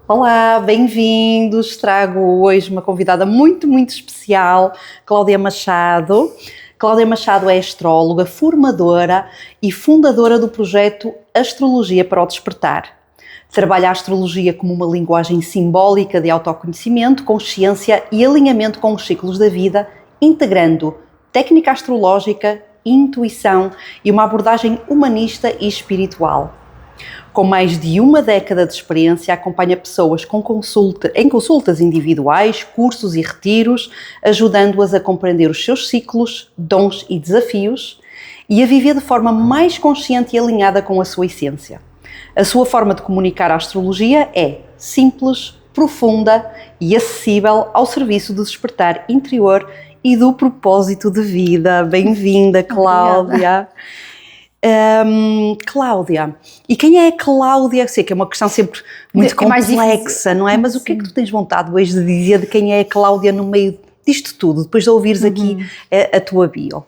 Olá, bem-vindos. Trago hoje uma convidada muito especial, Cláudia Machado. Cláudia Machado é astróloga, formadora e fundadora do projeto Astrologia para o Despertar. Trabalha a astrologia como uma linguagem simbólica de autoconhecimento, consciência e alinhamento com os ciclos da vida, integrando técnica astrológica, intuição e uma abordagem humanista e espiritual. Com mais de uma década de experiência, acompanha pessoas em consultas individuais, cursos e retiros, ajudando-as a compreender os seus ciclos, dons e desafios e a viver de forma mais consciente e alinhada com a sua essência. A sua forma de comunicar a astrologia é simples, profunda e acessível ao serviço do despertar interior e do propósito de vida. Bem-vinda, Cláudia. Cláudia, e quem é a Cláudia? Eu sei que é uma questão sempre muito complexa, não é? Mas o que é que tu tens vontade hoje de dizer de quem é a Cláudia no meio disto tudo, depois de ouvires aqui a tua bio?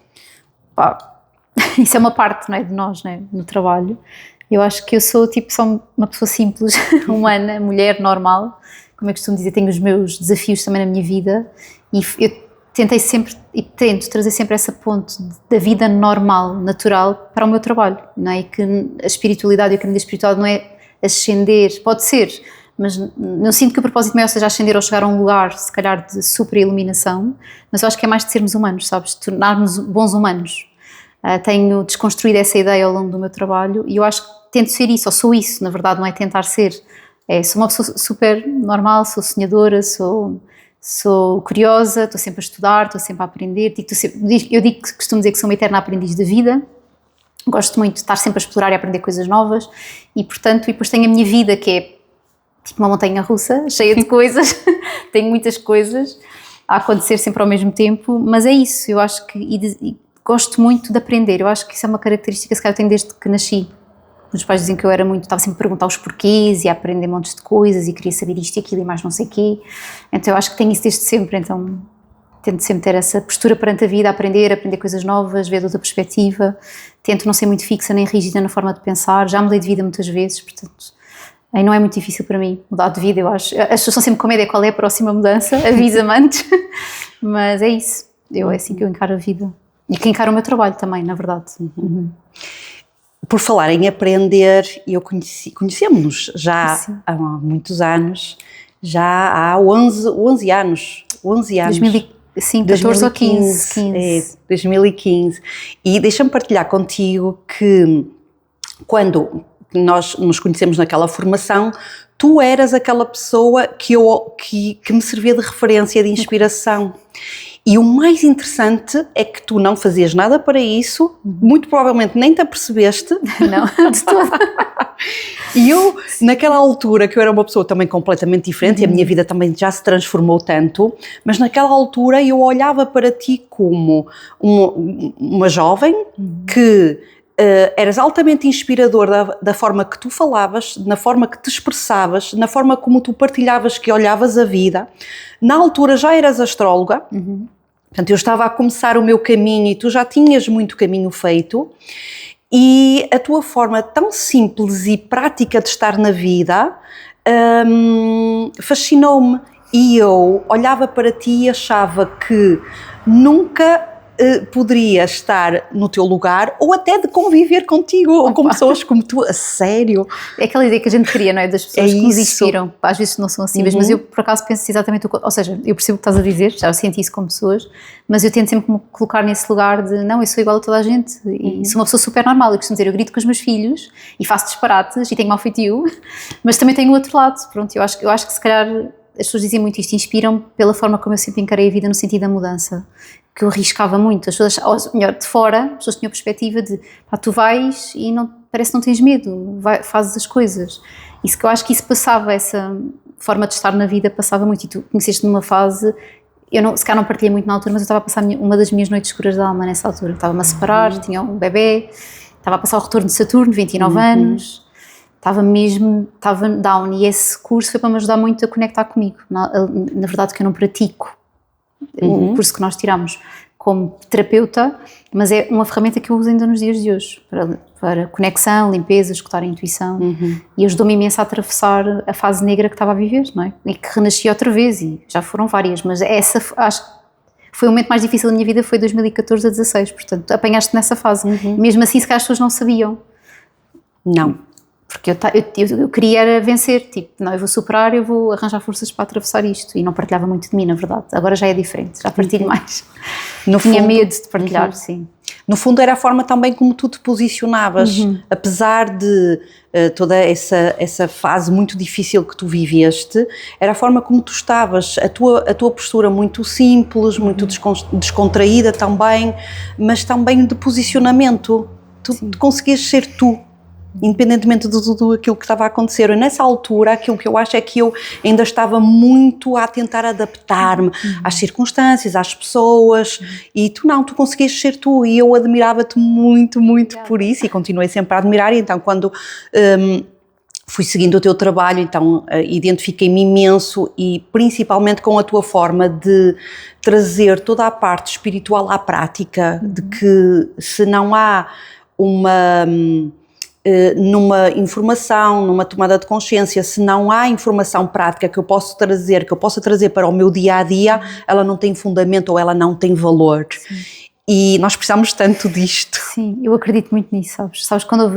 Isso é uma parte, não é, de nós, não é, no trabalho. Eu acho que eu sou só uma pessoa simples, humana, mulher, normal. Como eu costumo dizer, tenho os meus desafios também na minha vida e eu tentei sempre e tento trazer sempre essa ponte da vida normal, natural, para o meu trabalho, não é? E que a espiritualidade e o caminho da espiritualidade não é ascender, pode ser, mas não sinto que o propósito maior seja ascender ou chegar a um lugar, se calhar, de super iluminação, mas eu acho que é mais de sermos humanos, sabes? De tornarmos bons humanos. Tenho desconstruído essa ideia ao longo do meu trabalho e eu acho que tento ser isso, ou sou isso, na verdade, não é tentar ser. Sou uma pessoa super normal, sou sonhadora, sou curiosa, estou sempre a estudar, estou sempre a aprender. Costumo dizer que sou uma eterna aprendiz da vida. Gosto muito de estar sempre a explorar e a aprender coisas novas e, portanto, depois tenho a minha vida que é tipo uma montanha russa, cheia de coisas. Tenho muitas coisas a acontecer sempre ao mesmo tempo, mas é isso, eu acho que e gosto muito de aprender. Eu acho que isso é uma característica que eu tenho desde que nasci. Os pais diziam que eu estava sempre a perguntar os porquês e a aprender montes de coisas e queria saber isto e aquilo e mais não sei o quê. Então eu acho que tenho isso desde sempre, então tento sempre ter essa postura perante a vida, aprender coisas novas, ver de outra perspectiva. Tento não ser muito fixa nem rígida na forma de pensar, já mudei de vida muitas vezes, portanto aí não é muito difícil para mim mudar de vida, eu acho. As pessoas são sempre com medo, qual é a próxima mudança, avisa-me antes, mas é isso, é assim que eu encaro a vida e que encaro o meu trabalho também, na verdade. Por falar em aprender, conhecemos-nos já há muitos anos, já há 11 anos. 14 ou 15. 2015. E deixa-me partilhar contigo que quando nós nos conhecemos naquela formação, tu eras aquela pessoa que me servia de referência, de inspiração. E o mais interessante é que tu não fazias nada para isso, muito provavelmente nem te apercebeste. Não, de todo. E eu, naquela altura, que eu era uma pessoa também completamente diferente, e a minha vida também já se transformou tanto, mas naquela altura eu olhava para ti como uma jovem que eras altamente inspirador da forma que tu falavas, na forma que te expressavas, na forma como tu partilhavas, que olhavas a vida. Na altura já eras astróloga, portanto eu estava a começar o meu caminho e tu já tinhas muito caminho feito, e a tua forma tão simples e prática de estar na vida fascinou-me, e eu olhava para ti e achava que nunca poderia estar no teu lugar ou até de conviver contigo ou com pessoas como tu, a sério. É aquela ideia que a gente cria, não é? Das pessoas que nos inspiram. Às vezes não são acessíveis, mas eu por acaso penso exatamente ou seja, eu percebo o que estás a dizer, já senti isso com pessoas, mas eu tento sempre me colocar nesse lugar de não, eu sou igual a toda a gente e sou uma pessoa super normal. Eu costumo dizer, eu grito com os meus filhos e faço disparates e tenho mau feitio, mas também tenho o outro lado. Pronto, eu acho que se calhar as pessoas dizem muito isto, inspiram pela forma como eu sempre encarei a vida no sentido da mudança, que eu arriscava muito. As pessoas, ou melhor, de fora, as pessoas tinham a perspectiva de tu vais e parece que não tens medo, fazes as coisas. Isso que eu acho que isso passava, essa forma de estar na vida passava muito. E tu conheceste numa fase, se calhar não partilhei muito na altura, mas eu estava a passar uma das minhas noites escuras da alma nessa altura. Estava-me a separar, tinha um bebê, estava a passar o retorno de Saturno, 29 anos, estava down, e esse curso foi para me ajudar muito a conectar comigo. Na verdade, que eu não pratico o curso que nós tiramos como terapeuta, mas é uma ferramenta que eu uso ainda nos dias de hoje, para conexão, limpeza, escutar a intuição, e ajudou-me imenso a atravessar a fase negra que estava a viver, não é? E que renasci outra vez, e já foram várias, mas essa, acho que foi o momento mais difícil da minha vida, foi 2014 a 16, portanto, apanhaste nessa fase. E mesmo assim, se calhar as pessoas não sabiam. Não. Porque eu queria era vencer, tipo, não, eu vou superar, eu vou arranjar forças para atravessar isto, e não partilhava muito de mim, na verdade. Agora já é diferente, já partilho mais. Tinha medo de partilhar, sim. No fundo era a forma também como tu te posicionavas, apesar de toda essa fase muito difícil que tu viveste, era a forma como tu estavas, a tua postura muito simples, muito descontraída também, mas também de posicionamento, tu conseguias ser tu, independentemente de tudo aquilo que estava a acontecer. E nessa altura, aquilo que eu acho é que eu ainda estava muito a tentar adaptar-me às circunstâncias, às pessoas, e tu conseguias ser tu, e eu admirava-te muito, muito por isso, e continuei sempre a admirar. E então quando fui seguindo o teu trabalho, então identifiquei-me imenso, e principalmente com a tua forma de trazer toda a parte espiritual à prática, de que se não há numa informação, numa tomada de consciência, se não há informação prática que eu possa trazer para o meu dia-a-dia, ela não tem fundamento ou ela não tem valor. Sim. E nós precisamos tanto disto. Sim, eu acredito muito nisso, sabes, quando houve,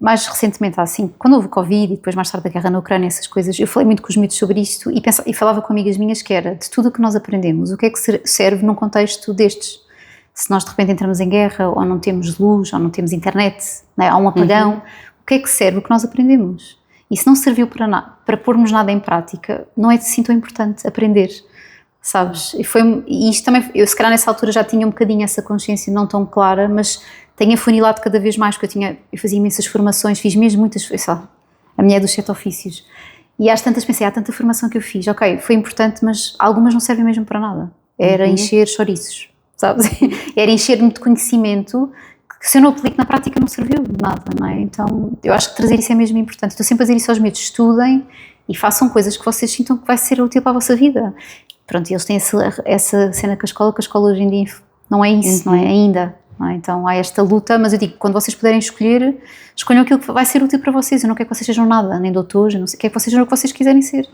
mais recentemente assim, quando houve Covid e depois mais tarde a guerra na Ucrânia, essas coisas, eu falei muito com os miúdos sobre isto e falava com amigas minhas que era, de tudo o que nós aprendemos, o que é que serve num contexto destes? Se nós de repente entramos em guerra, ou não temos luz, ou não temos internet, né? Há um apagão, o que é que serve o que nós aprendemos? E se não serviu para pormos nada em prática, não é assim tão importante aprender, sabes? E isto também, eu se calhar nessa altura já tinha um bocadinho essa consciência não tão clara, mas tenho afunilado cada vez mais, porque eu fazia imensas formações, fiz mesmo muitas, a minha é dos 7 ofícios, e às tantas pensei, há tanta formação que eu fiz, ok, foi importante, mas algumas não servem mesmo para nada, era encher chouriços. Sabes? Era encher-me de conhecimento que se eu não aplico na prática não serviu de nada, não é? Então eu acho que trazer isso é mesmo importante. Estou sempre a dizer isso aos meus, estudem e façam coisas que vocês sintam que vai ser útil para a vossa vida. Pronto, e eles têm essa cena com a escola hoje em dia não é isso, não é? Ainda. Não é? Então há esta luta, mas eu digo, quando vocês puderem escolher, escolham aquilo que vai ser útil para vocês. Eu não quero que vocês sejam nada, nem doutores, eu não sei, quero que vocês sejam o que vocês quiserem ser.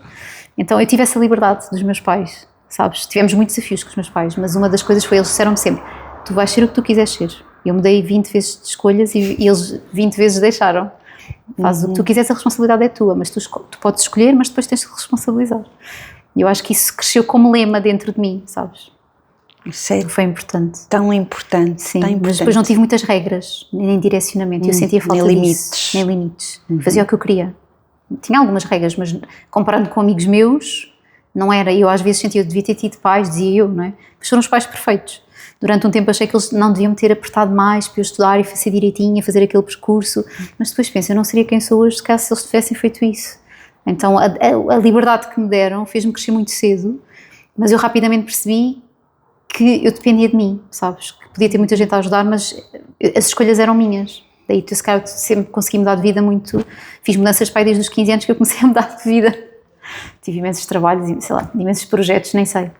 Então eu tive essa liberdade dos meus pais. Sabes, tivemos muitos desafios com os meus pais, mas uma das coisas foi, eles disseram-me sempre, tu vais ser o que tu quiseres ser. Eu mudei 20 vezes de escolhas e eles 20 vezes deixaram. Faz o que tu quiseres, a responsabilidade é tua, mas tu podes escolher, mas depois tens de te responsabilizar. E eu acho que isso cresceu como lema dentro de mim, sabes? Sério? Foi importante. Tão importante. Sim, tão importante. Mas depois não tive muitas regras, nem direcionamento, eu sentia falta nem disso. Nem limites. Fazia o que eu queria. Tinha algumas regras, mas comparando com amigos meus, não era, eu às vezes sentia, eu devia ter tido pais, dizia eu, não é? Mas foram os pais perfeitos. Durante um tempo achei que eles não deviam ter apertado mais para eu estudar e fazer direitinho, fazer aquele percurso, mas depois penso, eu não seria quem sou hoje se caso eles tivessem feito isso. Então a liberdade que me deram fez-me crescer muito cedo, mas eu rapidamente percebi que eu dependia de mim, sabes? Que podia ter muita gente a ajudar, mas as escolhas eram minhas. Daí se calhar sempre consegui mudar de vida muito, fiz mudanças para aí desde os 15 anos que eu comecei a mudar de vida. Tive imensos trabalhos e, sei lá, imensos projetos, nem sei.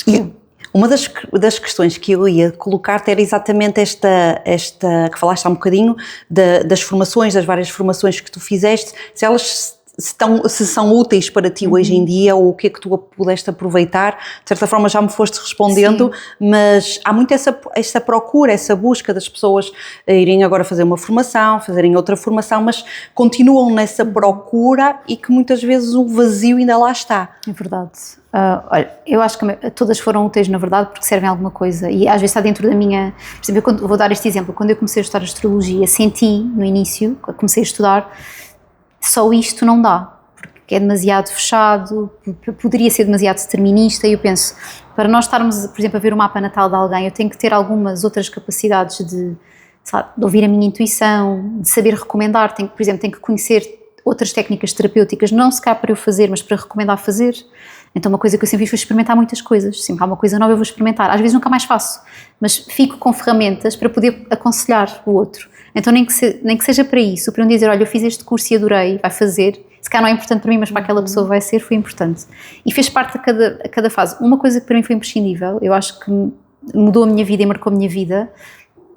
E uma das questões que eu ia colocar-te era exatamente esta que falaste há um bocadinho, das formações, das várias formações que tu fizeste, se elas se são úteis para ti hoje em dia, ou o que é que tu pudeste aproveitar. De certa forma já me foste respondendo, mas há muito essa procura, essa busca das pessoas a irem agora fazer uma formação, fazerem outra formação, mas continuam nessa procura e que muitas vezes o vazio ainda lá está. É verdade. Olha, eu acho que todas foram úteis na verdade porque servem a alguma coisa e às vezes está dentro da minha... Por exemplo, vou dar este exemplo, quando eu comecei a estudar astrologia, senti no início, comecei a estudar, só isto não dá, porque é demasiado fechado, poderia ser demasiado determinista e eu penso, para nós estarmos, por exemplo, a ver o mapa natal de alguém, eu tenho que ter algumas outras capacidades de ouvir a minha intuição, de saber recomendar, por exemplo, tenho que conhecer outras técnicas terapêuticas, não se calhar para eu fazer, mas para recomendar fazer. Então uma coisa que eu sempre fiz foi experimentar muitas coisas, sempre há uma coisa nova eu vou experimentar, às vezes nunca mais faço, mas fico com ferramentas para poder aconselhar o outro. Então nem que seja para isso, para eu dizer, olha, eu fiz este curso e adorei, vai fazer, se calhar não é importante para mim, mas para aquela pessoa vai ser, foi importante. E fez parte a cada fase. Uma coisa que para mim foi imprescindível, eu acho que mudou a minha vida e marcou a minha vida,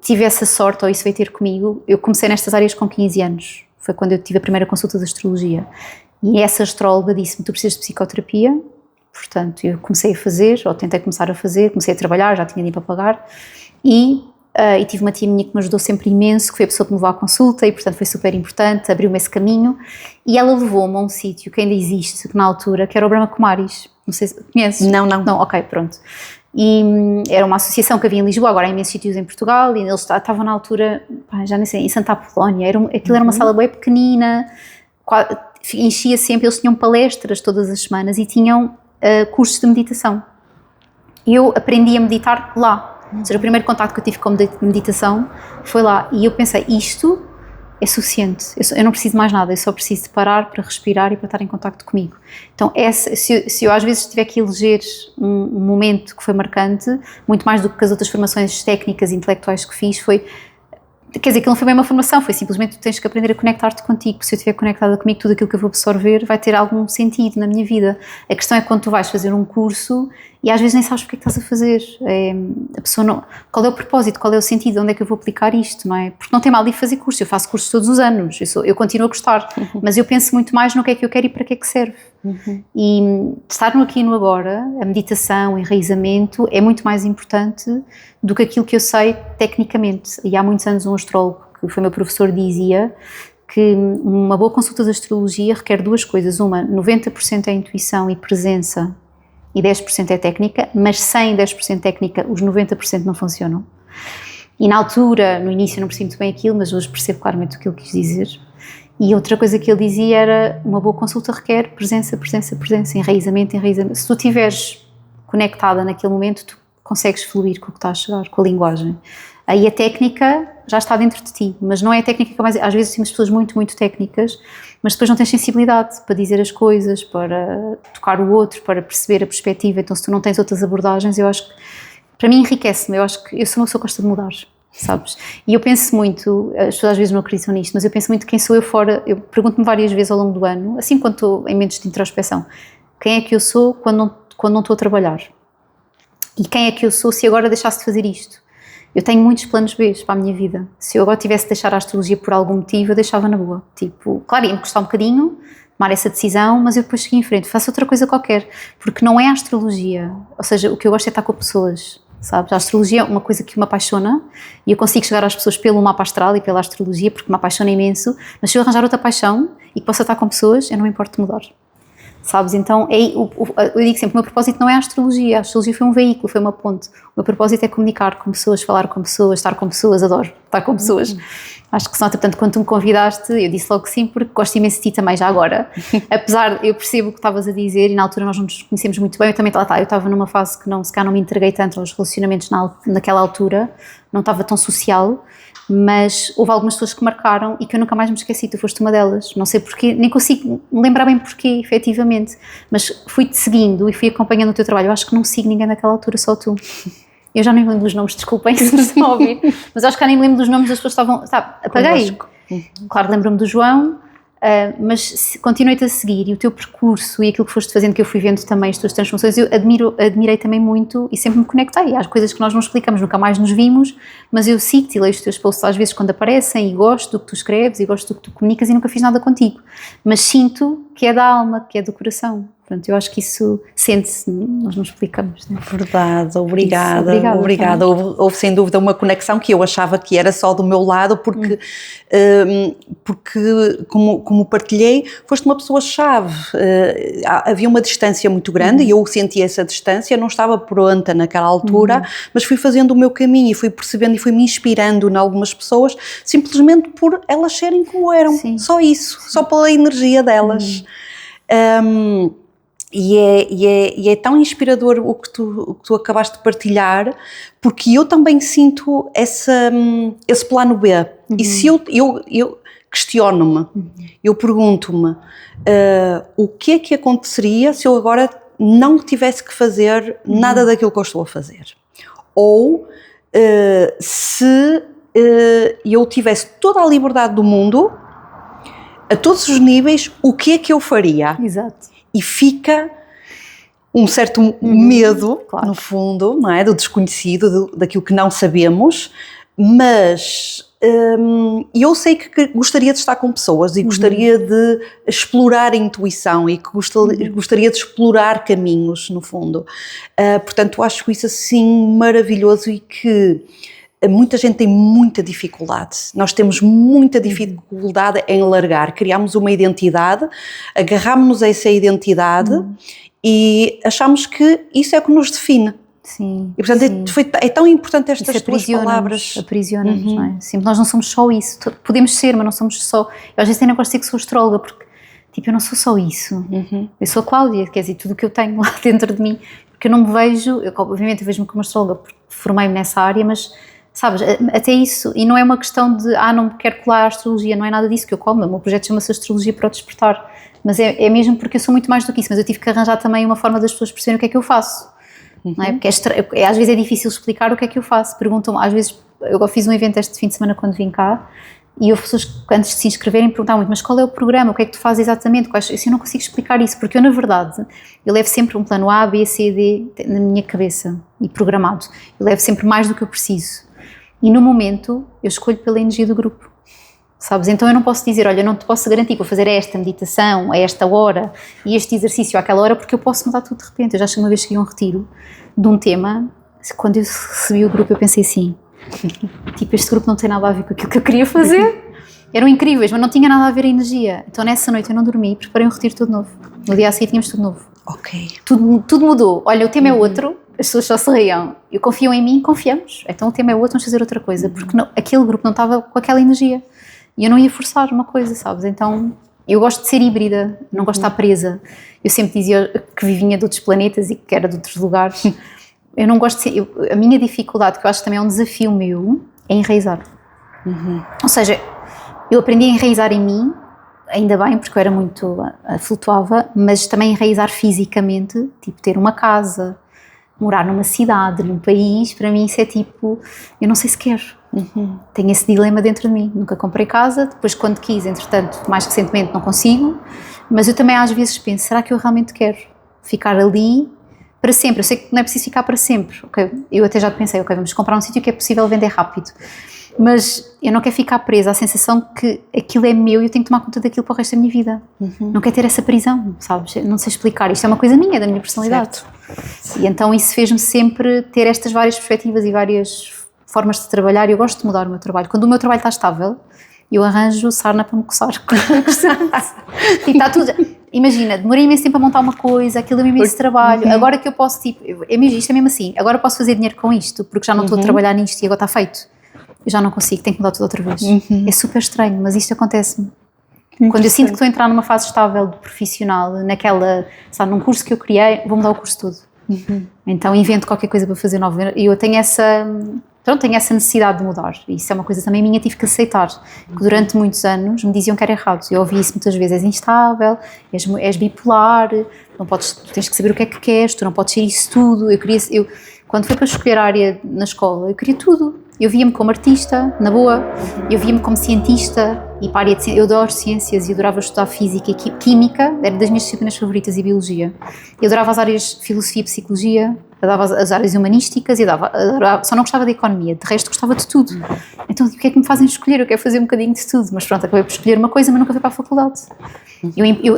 tive essa sorte, ou isso veio ter comigo. Eu comecei nestas áreas com 15 anos, foi quando eu tive a primeira consulta de astrologia, e essa astróloga disse-me, tu precisas de psicoterapia. Portanto, eu comecei a fazer, ou tentei começar a fazer, comecei a trabalhar, já tinha dinheiro para pagar, e tive uma tia minha que me ajudou sempre imenso, que foi a pessoa que me levou à consulta, e portanto foi super importante, abriu-me esse caminho, e ela levou-me a um sítio que ainda existe, na altura, que era o Brahma Kumaris. Não sei se conheces? Não. Não, ok, pronto. E era uma associação que havia em Lisboa, agora há imensos sítios em Portugal, e eles estavam na altura, já nem sei, em Santa Apolónia, aquilo era uma sala bem pequenina, enchia sempre, eles tinham palestras todas as semanas e tinham cursos de meditação. Eu aprendi a meditar lá. Ou seja, o primeiro contacto que eu tive com meditação foi lá, e eu pensei, isto é suficiente, eu não preciso de mais nada, eu só preciso de parar para respirar e para estar em contacto comigo. Então, se eu às vezes tiver que eleger um momento que foi marcante, muito mais do que as outras formações técnicas e intelectuais que fiz, quer dizer, aquilo não foi bem uma formação, foi simplesmente tu tens que aprender a conectar-te contigo, porque se eu estiver conectada comigo, tudo aquilo que eu vou absorver vai ter algum sentido na minha vida. A questão é quando tu vais fazer um curso e às vezes nem sabes porque é que estás a fazer. A pessoa não, qual é o propósito, qual é o sentido, onde é que eu vou aplicar isto, não é? Porque não tem mal de fazer curso, eu faço cursos todos os anos, eu continuo a gostar, mas eu penso muito mais no que é que eu quero e para que é que serve. E estar no aqui e no agora, a meditação, o enraizamento, é muito mais importante do que aquilo que eu sei tecnicamente. E há muitos anos um astrólogo, que foi meu professor, dizia que uma boa consulta de astrologia requer duas coisas. Uma, 90% é intuição e presença e 10% é técnica, mas sem 10% técnica os 90% não funcionam. E na altura, no início eu não percebi muito bem aquilo, mas hoje percebo claramente o que ele quis dizer. E outra coisa que ele dizia era, uma boa consulta requer presença, enraizamento. Se tu estiveres conectada naquele momento, tu consegues fluir com o que está a chegar, com a linguagem. Aí a técnica já está dentro de ti, mas não é a técnica que mais... Às vezes temos pessoas muito, muito técnicas, mas depois não tens sensibilidade para dizer as coisas, para tocar o outro, para perceber a perspectiva. Então se tu não tens outras abordagens, eu acho que, para mim enriquece-me, eu acho que eu sou uma pessoa que gosta de mudar. Sabes? E eu penso muito, as pessoas às vezes não acreditam nisto, mas eu penso muito quem sou eu fora, eu pergunto-me várias vezes ao longo do ano, assim quando estou em momentos de introspeção, quem é que eu sou quando não estou a trabalhar? E quem é que eu sou se agora deixasse de fazer isto? Eu tenho muitos planos B para a minha vida. Se eu agora tivesse de deixar a astrologia por algum motivo, eu deixava na boa. Tipo, claro, ia-me custar um bocadinho tomar essa decisão, mas eu depois segui em frente, faço outra coisa qualquer, porque não é a astrologia, ou seja, o que eu gosto é estar com pessoas. Sabes? A astrologia é uma coisa que me apaixona e eu consigo chegar às pessoas pelo mapa astral e pela astrologia porque me apaixona imenso, mas se eu arranjar outra paixão e que possa estar com pessoas, eu não me importo de mudar. Sabes? Então, eu digo sempre, o meu propósito não é a astrologia foi um veículo, foi uma ponte. O meu propósito é comunicar com pessoas, falar com pessoas, estar com pessoas, adoro estar com pessoas. Acho que se nota, portanto, quando tu me convidaste, eu disse logo que sim, porque gosto imenso de ti também já agora. Apesar, eu percebo o que estavas a dizer e na altura nós não nos conhecemos muito bem, eu também eu estava numa fase que se calhar não me entreguei tanto aos relacionamentos naquela altura, não estava tão social, mas houve algumas pessoas que marcaram e que eu nunca mais me esqueci, tu foste uma delas, não sei porquê, nem consigo me lembrar bem porquê, efetivamente, mas fui-te seguindo e fui acompanhando o teu trabalho. Eu acho que não sigo ninguém naquela altura, só tu. Eu já nem me lembro dos nomes, desculpem se me estão a ouvir, mas acho que já nem me lembro dos nomes das pessoas que estavam, sabe, apaguei. Claro, lembro-me do João, mas continuei-te a seguir e o teu percurso e aquilo que foste fazendo, que eu fui vendo também as tuas transformações, eu admirei também muito e sempre me conectei às coisas que nós não explicamos, nunca mais nos vimos, mas eu sigo-te e leio os teus posts às vezes quando aparecem e gosto do que tu escreves e gosto do que tu comunicas e nunca fiz nada contigo, mas sinto que é da alma, que é do coração. Portanto, eu acho que isso sente-se, nós não explicamos. Né? Verdade, obrigada. Houve sem dúvida uma conexão que eu achava que era só do meu lado, porque como partilhei, foste uma pessoa-chave. Havia uma distância muito grande e eu senti essa distância, não estava pronta naquela altura, mas fui fazendo o meu caminho e fui percebendo e fui me inspirando em algumas pessoas, simplesmente por elas serem como eram. Sim. Só isso, só pela energia delas. E é tão inspirador o que tu acabaste de partilhar, porque eu também sinto esse plano B. E se eu questiono-me, eu pergunto-me o que é que aconteceria se eu agora não tivesse que fazer nada daquilo que eu estou a fazer? Ou se eu tivesse toda a liberdade do mundo, a todos os níveis, o que é que eu faria? Exato. E fica um certo medo, claro, no fundo, não é? Do desconhecido, daquilo que não sabemos, Mas eu sei que gostaria de estar com pessoas e gostaria de explorar a intuição e que gostaria de explorar caminhos, no fundo. Portanto, acho isso assim maravilhoso e que muita gente tem muita dificuldade. Nós temos muita dificuldade em largar. Criamos uma identidade, agarramos-nos a essa identidade e achamos que isso é o que nos define. Sim, e portanto é tão importante estas tuas palavras. Aprisiona-nos, não é? Sim, nós não somos só isso. Podemos ser, mas não somos só. Eu às vezes ainda gosto de dizer que sou astróloga, porque tipo, eu não sou só isso. Eu sou a Cláudia, quer dizer, tudo o que eu tenho lá dentro de mim. Porque eu não me vejo, obviamente eu vejo-me como astróloga, porque formei-me nessa área, mas sabes, até isso, e não é uma questão de não quero colar a astrologia, não é nada disso que eu colo, o meu projeto chama-se Astrologia para o Despertar, mas é mesmo porque eu sou muito mais do que isso, mas eu tive que arranjar também uma forma das pessoas perceberem o que é que eu faço. Não é? Porque às vezes é difícil explicar o que é que eu faço. Perguntam-me, às vezes, eu fiz um evento este fim de semana quando vim cá e houve pessoas que antes de se inscreverem perguntavam muito, mas qual é o programa, o que é que tu fazes exatamente? Eu não consigo explicar isso, porque eu na verdade, eu levo sempre um plano A, B, C, D na minha cabeça e programado. Eu levo sempre mais do que eu preciso. E no momento, eu escolho pela energia do grupo. Sabes? Então eu não posso dizer, olha, não te posso garantir que vou fazer esta meditação a esta hora e este exercício àquela hora, porque eu posso mudar tudo de repente. Eu já uma vez cheguei a um retiro de um tema, quando eu recebi o grupo eu pensei assim, tipo, este grupo não tem nada a ver com aquilo que eu queria fazer. Eram incríveis, mas não tinha nada a ver a energia. Então nessa noite eu não dormi e preparei um retiro todo novo. No dia a seguir tínhamos tudo novo. Ok. Tudo mudou. Olha, o tema é outro, as pessoas só se riam. Eu confio em mim, confiamos. Então o tema é outro, vamos fazer outra coisa. Porque aquele grupo não estava com aquela energia. E eu não ia forçar uma coisa, sabes? Então, eu gosto de ser híbrida, não gosto de estar presa. Eu sempre dizia que vinha de outros planetas e que era de outros lugares. Eu não gosto de ser... a minha dificuldade, que eu acho que também é um desafio meu, é enraizar. Ou seja, eu aprendi a enraizar em mim, ainda bem, porque eu era muito... flutuava, mas também enraizar fisicamente, tipo ter uma casa, morar numa cidade, num país, para mim isso é tipo... eu não sei se quero. Tenho esse dilema dentro de mim. Nunca comprei casa, depois quando quis, entretanto, mais recentemente não consigo, mas eu também às vezes penso, será que eu realmente quero ficar ali para sempre? Eu sei que não é preciso ficar para sempre, okay? Eu até já pensei, ok, vamos comprar um sítio que é possível vender rápido, mas eu não quero ficar presa à sensação que aquilo é meu e eu tenho que tomar conta daquilo para o resto da minha vida. Não quero ter essa prisão, sabes? Não sei explicar, isto é uma coisa minha, da minha personalidade. Certo. E então isso fez-me sempre ter estas várias perspectivas e várias formas de trabalhar. Eu gosto de mudar o meu trabalho. Quando o meu trabalho está estável, eu arranjo sarna para me coçar. E está tudo... Imagina, demorei imenso tempo a montar uma coisa, aquilo é um imenso trabalho. Agora que eu posso, tipo... isto é mesmo assim. Agora eu posso fazer dinheiro com isto, porque já não estou a trabalhar nisto e agora está feito. Eu já não consigo, tenho que mudar tudo outra vez. É super estranho, mas isto acontece-me. Quando eu sinto que estou a entrar numa fase estável de profissional, sabe, num curso que eu criei, vou mudar o curso todo. Então invento qualquer coisa para fazer novo. E eu tenho tenho essa necessidade de mudar. Isso é uma coisa também minha, tive que aceitar. Que durante muitos anos me diziam que era errado. Eu ouvi isso muitas vezes, és instável, és bipolar, tu tens que saber o que é que queres, tu não podes ser isso tudo. Quando foi para escolher a área na escola, eu queria tudo. Eu via-me como artista, na boa, eu via-me como cientista e para a área de ciências, eu adoro ciências e adorava estudar física e química, era das minhas disciplinas favoritas, e biologia. Eu adorava as áreas de filosofia e psicologia, adorava as áreas humanísticas, adorava, só não gostava da economia, de resto gostava de tudo. Então, o que é que me fazem escolher? Eu quero fazer um bocadinho de tudo, mas pronto, acabei por escolher uma coisa, mas nunca fui para a faculdade.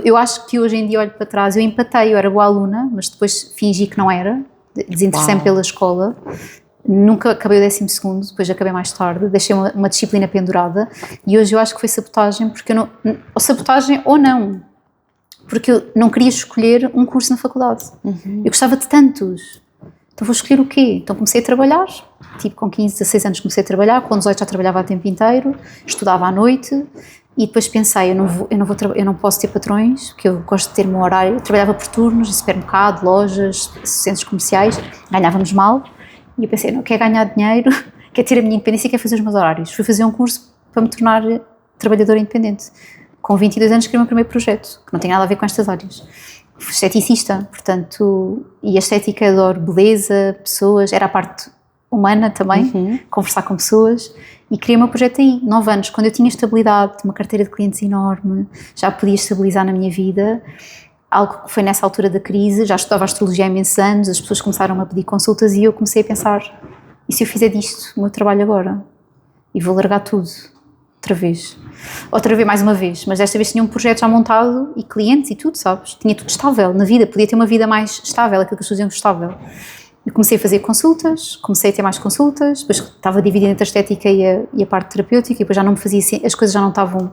Eu acho que hoje em dia olho para trás, eu empatei, eu era boa aluna, mas depois fingi que não era, desinteressei-me pela escola. Nunca acabei o 12º, depois acabei mais tarde, deixei uma disciplina pendurada e hoje eu acho que foi sabotagem, porque ou sabotagem ou não, porque eu não queria escolher um curso na faculdade. Eu gostava de tantos, então vou escolher o quê? Então comecei a trabalhar, tipo com 15, 16 anos comecei a trabalhar, com 18 já trabalhava a tempo inteiro, estudava à noite e depois pensei, eu não posso ter patrões, porque eu gosto de ter o meu horário. Eu trabalhava por turnos, em supermercado, lojas, centros comerciais, ganhávamos mal. E eu pensei, não, quero ganhar dinheiro, quero ter a minha independência e quero fazer os meus horários. Fui fazer um curso para me tornar trabalhadora independente. Com 22 anos criei o meu primeiro projeto, que não tem nada a ver com estas áreas. Fui esteticista, portanto, e a estética, adoro beleza, pessoas, era a parte humana também, conversar com pessoas, e criei o meu projeto aí, 9 anos, quando eu tinha estabilidade, uma carteira de clientes enorme, já podia estabilizar na minha vida. Algo que foi nessa altura da crise, já estudava astrologia há imensos anos, as pessoas começaram a pedir consultas e eu comecei a pensar, e se eu fizer disto o meu trabalho agora? e vou largar tudo, outra vez mais uma vez, mas desta vez tinha um projeto já montado e clientes e tudo, sabes? Tinha tudo estável na vida, podia ter uma vida mais estável, aquilo que as pessoas diziam estável. Eu comecei a fazer consultas, comecei a ter mais consultas, depois estava dividida entre a estética e a parte terapêutica, e depois já não me fazia, as coisas já não estavam,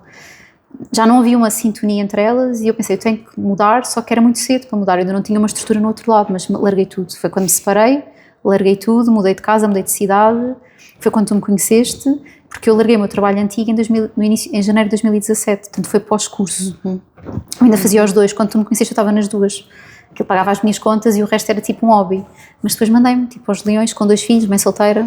já não havia uma sintonia entre elas, e eu pensei, eu tenho que mudar, só que era muito cedo para mudar, eu ainda não tinha uma estrutura no outro lado, mas larguei tudo. Foi quando me separei, larguei tudo, mudei de casa, mudei de cidade, foi quando tu me conheceste, porque eu larguei o meu trabalho antigo em janeiro de 2017, portanto foi pós-curso. Eu ainda fazia os dois, quando tu me conheceste eu estava nas duas, que eu pagava as minhas contas e o resto era tipo um hobby, mas depois mandei-me tipo aos leões com 2 filhos, bem solteira,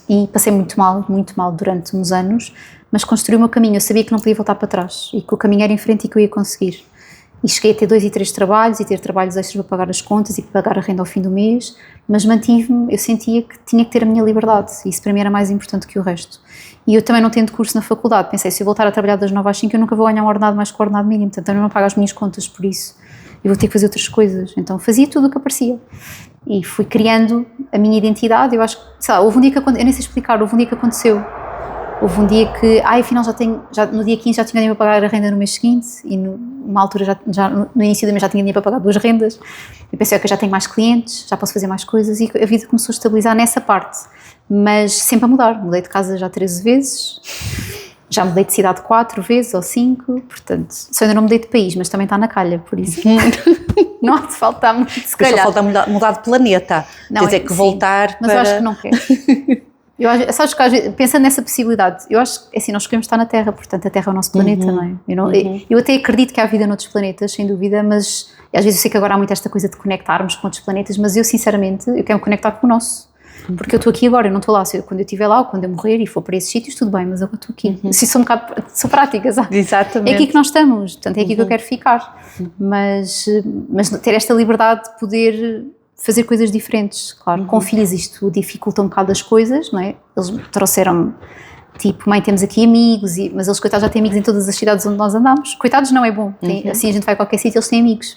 e passei muito mal durante uns anos, mas construí o meu caminho, eu sabia que não podia voltar para trás e que o caminho era em frente e que eu ia conseguir. E cheguei a ter 2 e 3 trabalhos e ter trabalhos extras para pagar as contas e para pagar a renda ao fim do mês, mas mantive-me, eu sentia que tinha que ter a minha liberdade e isso para mim era mais importante que o resto. E eu também não tendo curso na faculdade, pensei, se eu voltar a trabalhar das 9 às 5 eu nunca vou ganhar um ordenado mais que o ordenado mínimo, portanto eu não pago as minhas contas por isso, eu vou ter que fazer outras coisas, então fazia tudo o que aparecia. E fui criando a minha identidade, eu acho que, sei lá, houve um dia que, eu nem sei explicar, houve um dia que aconteceu. Houve um dia que, afinal no dia 15 já tinha dinheiro para pagar a renda no mês seguinte e numa altura já no início do mês já tinha dinheiro para pagar 2 rendas. Eu pensei, ok, já tenho mais clientes, já posso fazer mais coisas e a vida começou a estabilizar nessa parte, mas sempre a mudar. Mudei de casa já 13 vezes, já mudei de cidade 4 vezes ou 5, portanto, só ainda não mudei de país, mas também está na calha, por isso não há de faltar muito, se calhar. Só falta mudar de planeta, não, quer dizer que sim, voltar mas para... eu acho que não quero. Sabes que pensando nessa possibilidade, eu acho que assim, nós queremos estar na Terra, portanto a Terra é o nosso planeta, não é? Eu até acredito que há vida noutros planetas, sem dúvida, mas às vezes eu sei que agora há muito esta coisa de conectarmos com outros planetas, mas eu sinceramente, eu quero me conectar com o nosso, porque eu estou aqui agora, eu não estou lá, quando eu estiver lá ou quando eu morrer e for para esses sítios, tudo bem, mas eu estou aqui, sou prática, sabe? Exatamente. É aqui que nós estamos, portanto é aqui que eu quero ficar, mas ter esta liberdade de poder fazer coisas diferentes, claro, com filhos isto dificulta um bocado as coisas, não é? Eles trouxeram, tipo, mãe, temos aqui amigos, mas eles, coitados, já têm amigos em todas as cidades onde nós andamos. Coitados não é bom, assim a gente vai a qualquer sítio, eles têm amigos,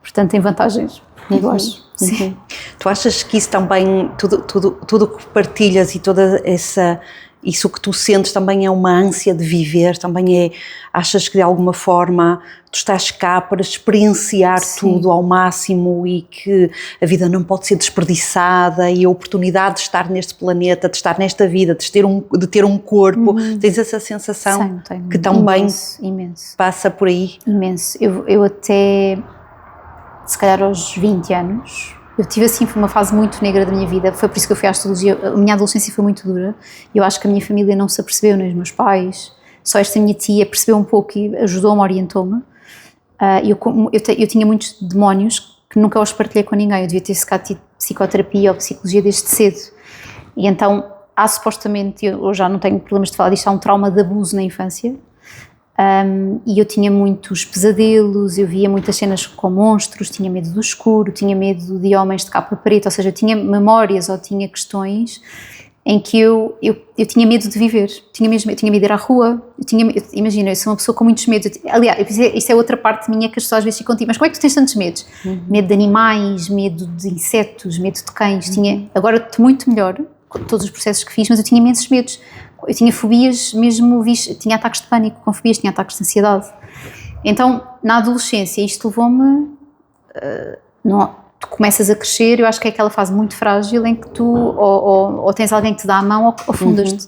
portanto tem vantagens, eu acho. Sim. Tu achas que isso também, tudo o que partilhas e toda isso que tu sentes também é uma ânsia de viver, também achas que de alguma forma tu estás cá para experienciar tudo ao máximo e que a vida não pode ser desperdiçada e a oportunidade de estar neste planeta, de estar nesta vida, de ter um corpo, tens essa sensação tenho. Que também imenso. Passa por aí? Imenso. Eu até, se calhar aos 20 anos, eu tive assim uma fase muito negra da minha vida, foi por isso que eu fui à astrologia. A minha adolescência foi muito dura, eu acho que a minha família não se apercebeu, nem os meus pais, só esta minha tia percebeu um pouco e ajudou-me, orientou-me. Eu tinha muitos demónios que nunca os partilhei com ninguém, eu devia ter tido psicoterapia ou psicologia desde cedo, e então há supostamente, eu já não tenho problemas de falar disto, há um trauma de abuso na infância. E eu tinha muitos pesadelos, eu via muitas cenas com monstros, tinha medo do escuro, tinha medo de homens de capa preta, ou seja, eu tinha memórias ou tinha questões em que eu tinha medo de viver, tinha medo de ir à rua, imagina, eu sou uma pessoa com muitos medos, aliás, isso é outra parte minha que as pessoas às vezes ficam tipo, mas como é que tu tens tantos medos? Medo de animais, medo de insetos, medo de cães, agora estou muito melhor com todos os processos que fiz, mas eu tinha imensos medos. Eu tinha fobias mesmo, tinha ataques de pânico com fobias, tinha ataques de ansiedade. Então, na adolescência, isto levou-me... tu começas a crescer, eu acho que é aquela fase muito frágil em que tu ou tens alguém que te dá a mão ou fundas-te.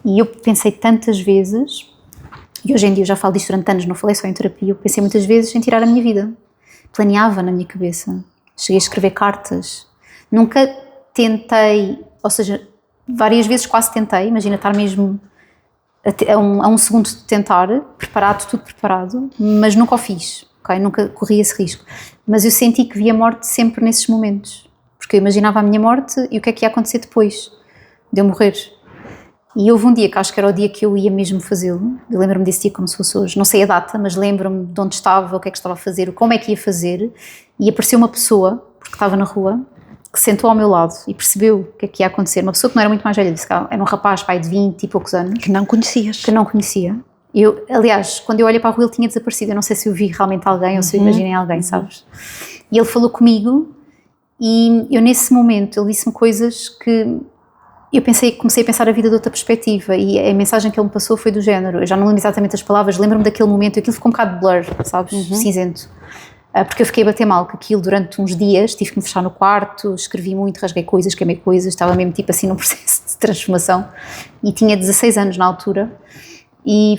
E eu pensei tantas vezes, e hoje em dia eu já falo disto durante anos, não falei só em terapia, eu pensei muitas vezes em tirar a minha vida. Planeava na minha cabeça. Cheguei a escrever cartas. Nunca tentei, ou seja... Várias vezes quase tentei, imagina estar mesmo a um segundo de tentar, tudo preparado, mas nunca o fiz, okay? Nunca corri esse risco. Mas eu senti que via a morte sempre nesses momentos, porque eu imaginava a minha morte e o que é que ia acontecer depois de eu morrer. E houve um dia que acho que era o dia que eu ia mesmo fazê-lo, eu lembro-me desse dia como se fosse hoje, não sei a data, mas lembro-me de onde estava, o que é que estava a fazer, como é que ia fazer, e apareceu uma pessoa, porque estava na rua, que sentou ao meu lado e percebeu o que é que ia acontecer. Uma pessoa que não era muito mais velha, disse que era um rapaz, pai de 20 e poucos anos. Que não conhecias. Que não conhecia. Aliás, quando eu olhei para a rua ele tinha desaparecido, eu não sei se eu vi realmente alguém ou se eu imaginei alguém, sabes? E ele falou comigo e eu nesse momento, ele disse-me coisas que comecei a pensar a vida de outra perspectiva, e a mensagem que ele me passou foi do género, eu já não lembro exatamente as palavras, lembro-me daquele momento, aquilo ficou um bocado blur, sabes, cinzento, porque eu fiquei a bater mal com aquilo durante uns dias, tive que me fechar no quarto, escrevi muito, rasguei coisas, queimei coisas, estava mesmo tipo assim num processo de transformação, e tinha 16 anos na altura, e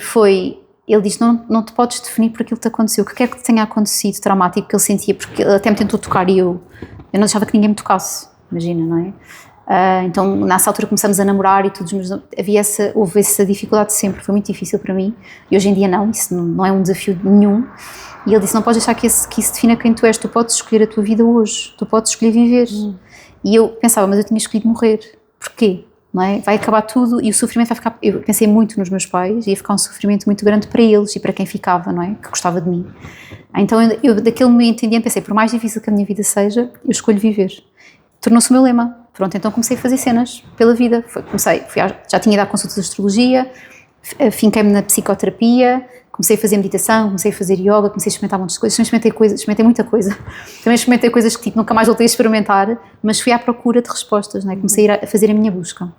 ele disse, não te podes definir por aquilo que te aconteceu, o que quer que te tenha acontecido traumático que ele sentia, porque ele até me tentou tocar e eu não deixava que ninguém me tocasse, imagina, não é? Então nessa altura começamos a namorar e houve essa dificuldade sempre, foi muito difícil para mim, e hoje em dia não, isso não é um desafio nenhum, e ele disse, não podes deixar que isso defina quem tu és, tu podes escolher a tua vida hoje, tu podes escolher viver, e eu pensava, mas eu tinha escolhido morrer, porquê? Não é? Vai acabar tudo e o sofrimento vai ficar, eu pensei muito nos meus pais, ia ficar um sofrimento muito grande para eles e para quem ficava, não é? Que gostava de mim. Então eu daquele momento em diante pensei, por mais difícil que a minha vida seja, eu escolho viver. Tornou-se o meu lema. Pronto, então comecei a fazer cenas pela vida. Já tinha ido à consulta de astrologia, finquei-me na psicoterapia, comecei a fazer meditação, comecei a fazer yoga, comecei a experimentar muitas coisas, experimentei muita coisa. Também experimentei coisas que tipo, nunca mais voltei a experimentar, mas fui à procura de respostas, não é? Comecei a fazer a minha busca.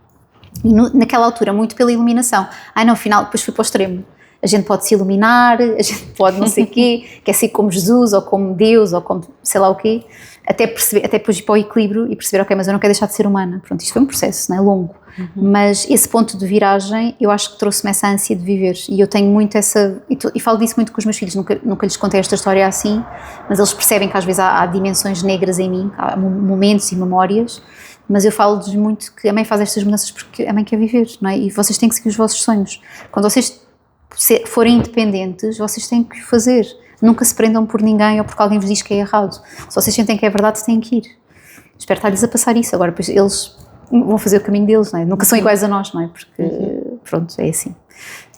E naquela altura, muito pela iluminação. No final, depois fui para o extremo. A gente pode se iluminar, a gente pode não sei o quê, quer ser como Jesus, ou como Deus, ou como sei lá o quê, até depois ir para o equilíbrio e perceber, ok, mas eu não quero deixar de ser humana. Pronto, isto foi um processo, não é? Longo. Mas esse ponto de viragem, eu acho que trouxe-me essa ânsia de viver. E eu tenho muito e falo disso muito com os meus filhos, nunca lhes contei esta história assim, mas eles percebem que às vezes há dimensões negras em mim, há momentos e memórias, mas eu falo-lhes muito que a mãe faz estas mudanças porque a mãe quer viver, não é? E vocês têm que seguir os vossos sonhos. Quando vocês forem independentes, vocês têm que o fazer. Nunca se prendam por ninguém ou porque alguém vos diz que é errado. Se vocês sentem que é verdade, têm que ir. Espero estar-lhes a passar isso. Agora, depois, eles vão fazer o caminho deles, não é? Nunca são iguais a nós, não é? Porque, pronto, é assim.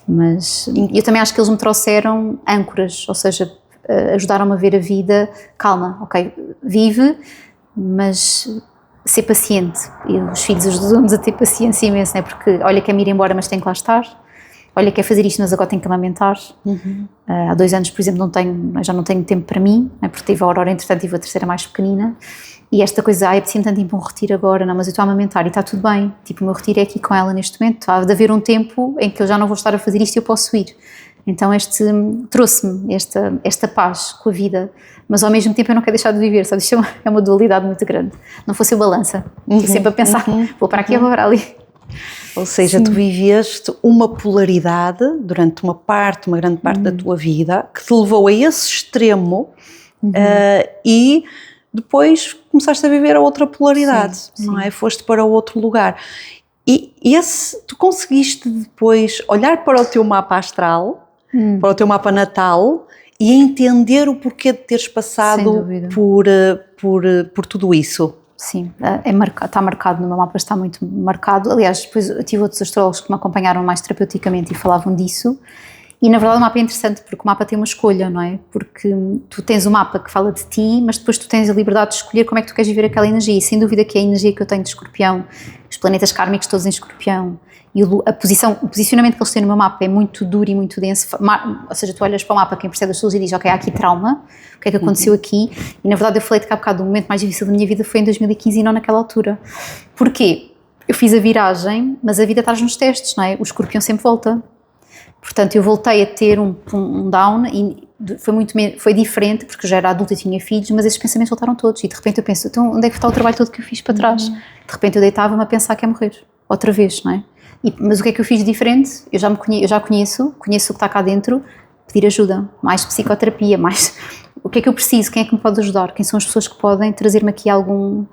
Mas eu também acho que eles me trouxeram âncoras, ou seja, ajudaram-me a ver a vida calma, ok? Vive, mas ser paciente. E os filhos ajudam-nos a ter paciência imenso, não é? Porque, olha, quer-me ir embora, mas tem que lá estar. Olha, quer fazer isto, mas agora tenho que amamentar. Há 2 anos, por exemplo, já não tenho tempo para mim, né, porque tive a Aurora, entretanto tive a terceira mais pequenina, e esta coisa, apetecia-me tanto ir para um retiro agora, não, mas eu estou a amamentar e está tudo bem, tipo, o meu retiro é aqui com ela neste momento, há de haver um tempo em que eu já não vou estar a fazer isto e eu posso ir. Então trouxe-me esta paz com a vida, mas ao mesmo tempo eu não quero deixar de viver, sabe? Isto é uma dualidade muito grande. Não fosse a balança, estou sempre a pensar, vou para aqui ou vou para ali. Ou seja, tu viveste uma polaridade durante uma grande parte da tua vida, que te levou a esse extremo e depois começaste a viver a outra polaridade, não é? Foste para outro lugar. E tu conseguiste depois olhar para o teu mapa astral, para o teu mapa natal e entender o porquê de teres passado por tudo isso. Sim, está marcado no meu mapa, está muito marcado. Aliás, depois eu tive outros astrólogos que me acompanharam mais terapeuticamente e falavam disso. E na verdade o mapa é interessante porque o mapa tem uma escolha, não é? Porque tu tens o mapa que fala de ti, mas depois tu tens a liberdade de escolher como é que tu queres viver aquela energia. E sem dúvida que é a energia que eu tenho de Escorpião, os planetas kármicos todos em Escorpião, e o posicionamento que eles têm no meu mapa é muito duro e muito denso. Ou seja, tu olhas para o mapa, quem percebe as astrologia diz, ok, há aqui trauma, o que é que aconteceu aqui? E na verdade eu falei-te há bocado, o momento mais difícil da minha vida foi em 2015 e não naquela altura. Porquê? Eu fiz a viragem, mas a vida está nos testes, não é? O Escorpião sempre volta. Portanto, eu voltei a ter um down e foi diferente, porque eu já era adulta e tinha filhos, mas esses pensamentos voltaram todos. E de repente eu penso, então onde é que está o trabalho todo que eu fiz para trás? De repente eu deitava-me a pensar que é morrer, outra vez, não é? Mas o que é que eu fiz de diferente? Eu já conheço o que está cá dentro, pedir ajuda, mais psicoterapia, mais... O que é que eu preciso? Quem é que me pode ajudar? Quem são as pessoas que podem trazer-me aqui algum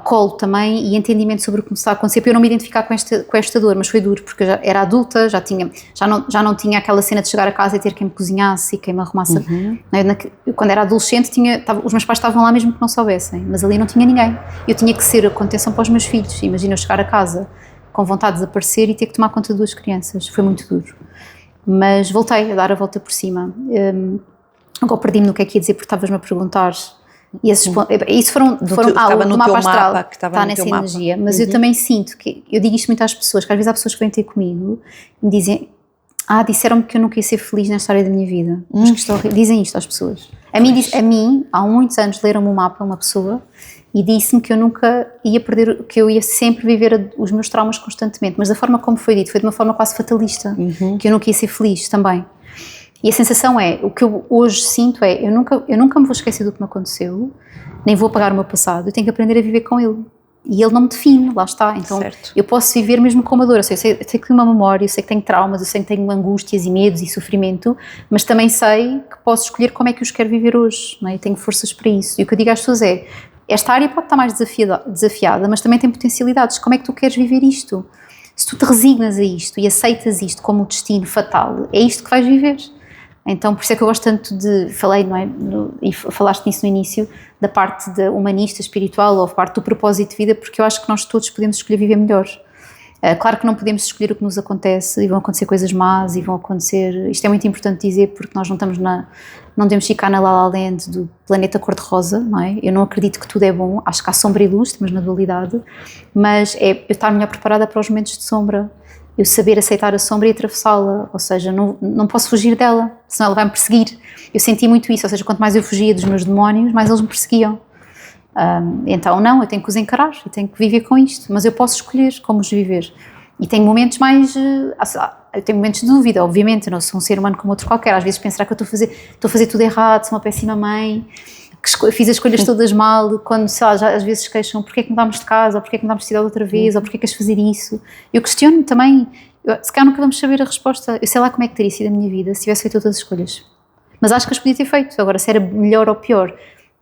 colo também e entendimento sobre o que me está a acontecer, para eu não me identificar com esta dor, mas foi duro, porque eu já era adulta, já não tinha aquela cena de chegar a casa e ter quem me cozinhasse e quem me arrumasse. Quando era adolescente, os meus pais estavam lá mesmo que não soubessem, mas ali não tinha ninguém. Eu tinha que ser a contenção para os meus filhos. Imagina eu chegar a casa com vontade de desaparecer e ter que tomar conta de 2 crianças. Foi muito duro. Mas voltei a dar a volta por cima. Agora perdi-me no que é que ia dizer, porque estavas-me a perguntar. E isso foram estava no mapa teu astral, mapa, que estava está no nessa teu mapa. energia, mas eu também sinto que, eu digo isto muito às pessoas, que às vezes há pessoas que vêm ter comigo e me dizem, disseram-me que eu nunca ia ser feliz na história da minha vida. Dizem isto às pessoas. A mim, há muitos anos, leram-me um mapa, uma pessoa, e disse-me que eu nunca ia perder, que eu ia sempre viver os meus traumas constantemente, mas da forma como foi dito, foi de uma forma quase fatalista, que eu nunca ia ser feliz também. E a sensação é, o que eu hoje sinto é, eu nunca me vou esquecer do que me aconteceu, nem vou apagar o meu passado, eu tenho que aprender a viver com ele. E ele não me define, lá está. Então, eu posso viver mesmo com uma dor. Eu sei que tenho uma memória, eu sei que tenho traumas, eu sei que tenho angústias e medos e sofrimento, mas também sei que posso escolher como é que os quero viver hoje, não é? E tenho forças para isso. E o que eu digo às pessoas é, esta área pode estar mais desafiada, mas também tem potencialidades. Como é que tu queres viver isto? Se tu te resignas a isto e aceitas isto como o destino fatal, é isto que vais viver. Então, por isso é que eu gosto tanto de, falei, não é, e falaste nisso no início, da parte da humanista, espiritual, ou parte do propósito de vida, porque eu acho que nós todos podemos escolher viver melhor. Claro que não podemos escolher o que nos acontece, e vão acontecer coisas más, e vão acontecer, isto é muito importante dizer, porque nós não estamos não devemos ficar na La La Land do planeta cor-de-rosa, não é? Eu não acredito que tudo é bom, acho que há sombra e luz, estamos na dualidade, mas é eu estar melhor preparada para os momentos de sombra, eu saber aceitar a sombra e atravessá-la, ou seja, não posso fugir dela, senão ela vai me perseguir. Eu senti muito isso, ou seja, quanto mais eu fugia dos meus demónios, mais eles me perseguiam. Então não, eu tenho que os encarar, eu tenho que viver com isto, mas eu posso escolher como os viver. E tenho momentos mais, eu tenho momentos de dúvida, obviamente, eu não sou um ser humano como outro qualquer, às vezes pensar que eu estou a fazer tudo errado, sou uma péssima mãe, que fiz as escolhas todas mal, quando, sei lá, já às vezes se queixam, porquê é que mudámos de casa, ou porquê é que mudámos de cidade outra vez, ou porquê é que queres fazer isso? Eu questiono-me também, se calhar nunca vamos saber a resposta, eu sei lá como é que teria sido a minha vida se tivesse feito outras escolhas, mas acho que as podia ter feito, agora se era melhor ou pior,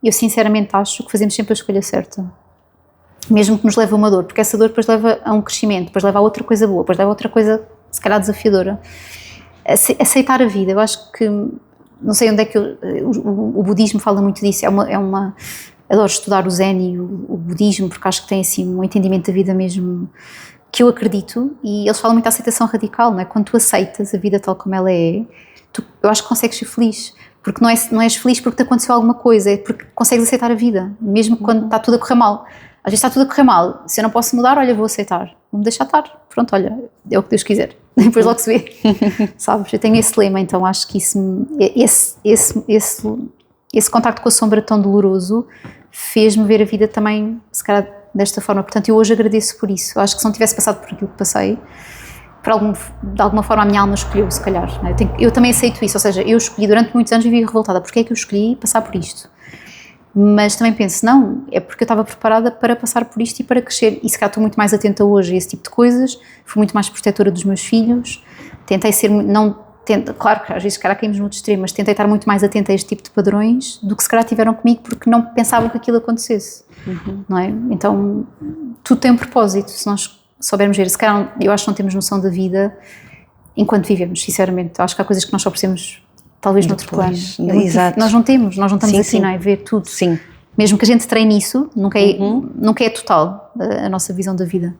eu sinceramente acho que fazemos sempre a escolha certa, mesmo que nos leve a uma dor, porque essa dor depois leva a um crescimento, depois leva a outra coisa boa, depois leva a outra coisa se calhar desafiadora. Aceitar a vida, eu acho que, não sei onde é que o budismo fala muito disso, adoro estudar o Zen e o budismo, porque acho que tem assim um entendimento da vida mesmo que eu acredito, e eles falam muito da aceitação radical, não é? Quando tu aceitas a vida tal como ela é, eu acho que consegues ser feliz, porque não és feliz porque te aconteceu alguma coisa, é porque consegues aceitar a vida, mesmo quando está tudo a correr mal. Às vezes está tudo a correr mal, se eu não posso mudar, olha, vou aceitar, vou-me deixar estar, pronto, olha, é o que Deus quiser, depois logo se vê, sabes, eu tenho esse lema, então acho que esse contacto com a sombra tão doloroso fez-me ver a vida também, se calhar, desta forma, portanto eu hoje agradeço por isso, eu acho que se não tivesse passado por aquilo que passei, de alguma forma a minha alma escolheu, se calhar, não é? Eu também aceito isso, ou seja, eu escolhi durante muitos anos e vivi revoltada, porque é que eu escolhi passar por isto? Mas também penso, não, é porque eu estava preparada para passar por isto e para crescer, e se calhar estou muito mais atenta hoje a esse tipo de coisas, fui muito mais protetora dos meus filhos, tentei ser, claro que às vezes se calhar caímos no outro extremo, mas tentei estar muito mais atenta a este tipo de padrões do que se calhar tiveram comigo porque não pensavam que aquilo acontecesse, não é? Então, tudo tem um propósito, se nós soubermos ver, se calhar eu acho que não temos noção da vida enquanto vivemos, sinceramente, eu acho que há coisas que nós só percebemos talvez noutro plano. Exato. Nós não estamos assim, não é? Ver tudo. Sim. Mesmo que a gente treine isso, nunca é total a nossa visão da vida.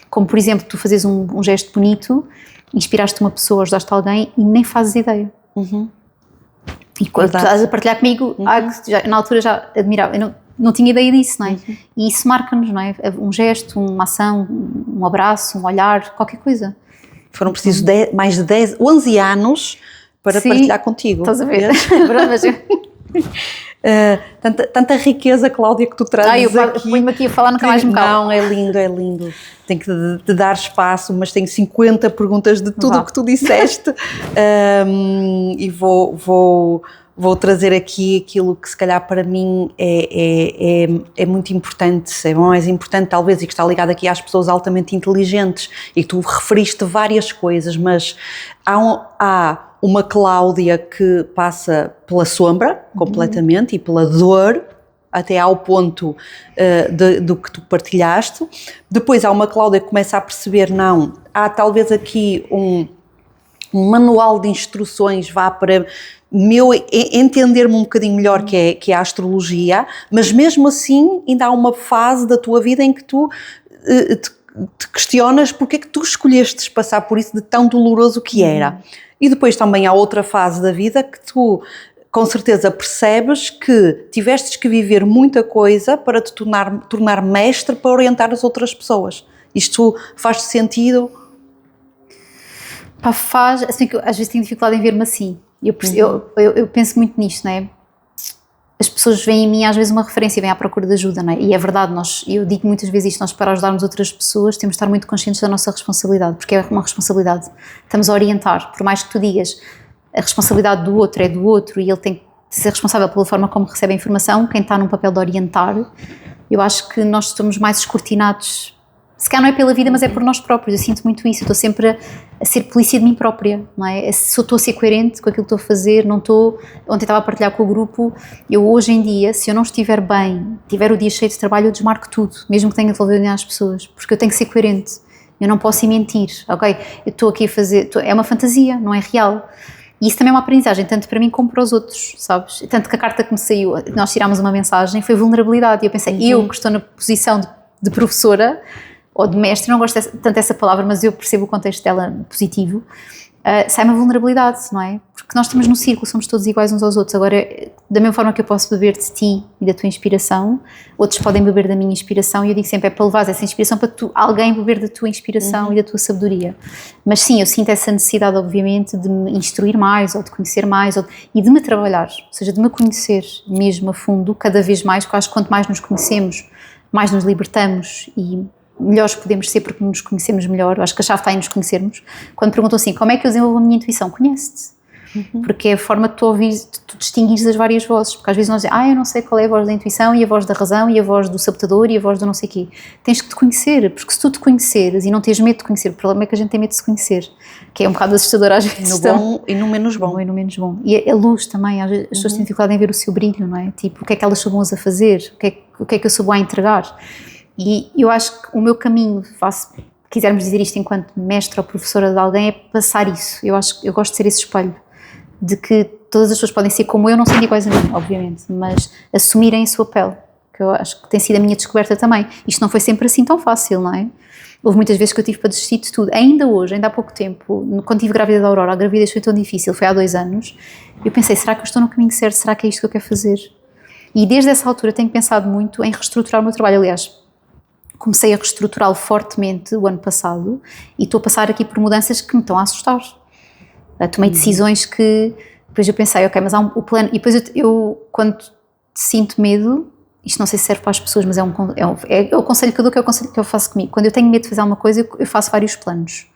Como, por exemplo, tu fazes um gesto bonito, inspiraste uma pessoa, ajudaste alguém e nem fazes ideia. E quando estás a partilhar comigo, na altura já admirava, eu não tinha ideia disso, não é? E isso marca-nos, não é? Um gesto, uma ação, um abraço, um olhar, qualquer coisa. Foram precisos mais de 11 anos para partilhar contigo. Estás a ver? Tanta riqueza, Cláudia, que tu trazes aqui. Põe-me aqui a falar, nunca mais me calo. Não, é lindo. Tenho que te dar espaço, mas tenho 50 perguntas de tudo o que tu disseste e vou trazer aqui aquilo que se calhar para mim é muito importante, é mais importante talvez, e que está ligado aqui às pessoas altamente inteligentes, e tu referiste várias coisas, mas há uma Cláudia que passa pela sombra completamente e pela dor, até ao ponto do que tu partilhaste. Depois há uma Cláudia que começa a perceber, não, há talvez aqui um manual de instruções, vá para entender-me um bocadinho melhor que é a astrologia, mas mesmo assim ainda há uma fase da tua vida em que tu te questionas porque é que tu escolheste passar por isso de tão doloroso que era. E depois também há outra fase da vida que tu com certeza percebes que tivestes que viver muita coisa para te tornar mestre para orientar as outras pessoas. Isto faz sentido? Faz, assim, que às vezes tenho dificuldade em ver-me assim. Eu penso muito nisto, não é? as pessoas veem em mim às vezes uma referência e vêm à procura de ajuda, não é? E é verdade, eu digo muitas vezes isto, nós para ajudarmos outras pessoas temos de estar muito conscientes da nossa responsabilidade, porque é uma responsabilidade. Estamos a orientar, por mais que tu digas a responsabilidade do outro é do outro e ele tem que ser responsável pela forma como recebe a informação, quem está num papel de orientar, eu acho que nós estamos mais escrutinados, se calhar não é pela vida, mas é por nós próprios. Eu sinto muito isso, eu estou sempre a ser polícia de mim própria, não é? Se eu estou a ser coerente com aquilo que estou a fazer, não estou... Ontem estava a partilhar com o grupo, eu hoje em dia, se eu não estiver bem, tiver o dia cheio de trabalho, eu desmarco tudo, mesmo que tenha de devolver às pessoas, porque eu tenho que ser coerente, eu não posso ir mentir, ok? Eu estou aqui a fazer... É uma fantasia, não é real. E isso também é uma aprendizagem, tanto para mim como para os outros, sabes? Tanto que a carta que me saiu, nós tirámos uma mensagem, foi vulnerabilidade, e eu pensei, eu que estou na posição de professora, ou de mestre, não gosto tanto dessa palavra, mas eu percebo o contexto dela positivo, sai uma vulnerabilidade, não é? Porque nós estamos num círculo, somos todos iguais uns aos outros. Agora, da mesma forma que eu posso beber de ti e da tua inspiração, outros podem beber da minha inspiração, e eu digo sempre, é para levar essa inspiração para alguém beber da tua inspiração e da tua sabedoria. Mas sim, eu sinto essa necessidade, obviamente, de me instruir mais, ou de conhecer mais, e de me trabalhar, ou seja, de me conhecer mesmo a fundo, cada vez mais, porque eu acho que quanto mais nos conhecemos, mais nos libertamos e melhores podemos ser porque nos conhecemos melhor. Eu acho que a chave está em nos conhecermos. Quando perguntam assim, como é que eu desenvolvo a minha intuição? Conhece-te. Porque é a forma de tu ouvires, de tu distinguires as várias vozes, porque às vezes nós dizemos, eu não sei qual é a voz da intuição e a voz da razão e a voz do sabotador e a voz do não sei quê. Tens que te conhecer, porque se tu te conheceres e não tens medo de conhecer, o problema é que a gente tem medo de se conhecer, que é um bocado assustador às vezes. No bom e no menos bom. E no menos bom. E a luz também, às vezes as pessoas têm dificuldade em ver o seu brilho, não é? Tipo, o que é que elas são boas a fazer, o que é que eu sou boa a entregar. E eu acho que o meu caminho, se quisermos dizer isto enquanto mestra ou professora de alguém, é passar isso. Eu gosto de ser esse espelho, de que todas as pessoas podem ser como eu, não sendo iguais a mim, obviamente, mas assumirem a sua pele, que eu acho que tem sido a minha descoberta também. Isto não foi sempre assim tão fácil, não é? Houve muitas vezes que eu tive para desistir de tudo. Ainda hoje, ainda há pouco tempo, quando estive grávida da Aurora, a gravidez foi tão difícil, foi há 2 anos, eu pensei, será que eu estou no caminho certo? Será que é isto que eu quero fazer? E desde essa altura tenho pensado muito em reestruturar o meu trabalho. Aliás, comecei a reestruturá-lo fortemente o ano passado e estou a passar aqui por mudanças que me estão a assustar. Tomei decisões que depois eu pensei, ok, mas há o plano, e depois eu quando sinto medo, isto não sei se serve para as pessoas, mas é o conselho que eu dou, que é o conselho que eu faço comigo. Quando eu tenho medo de fazer alguma coisa, eu faço vários planos,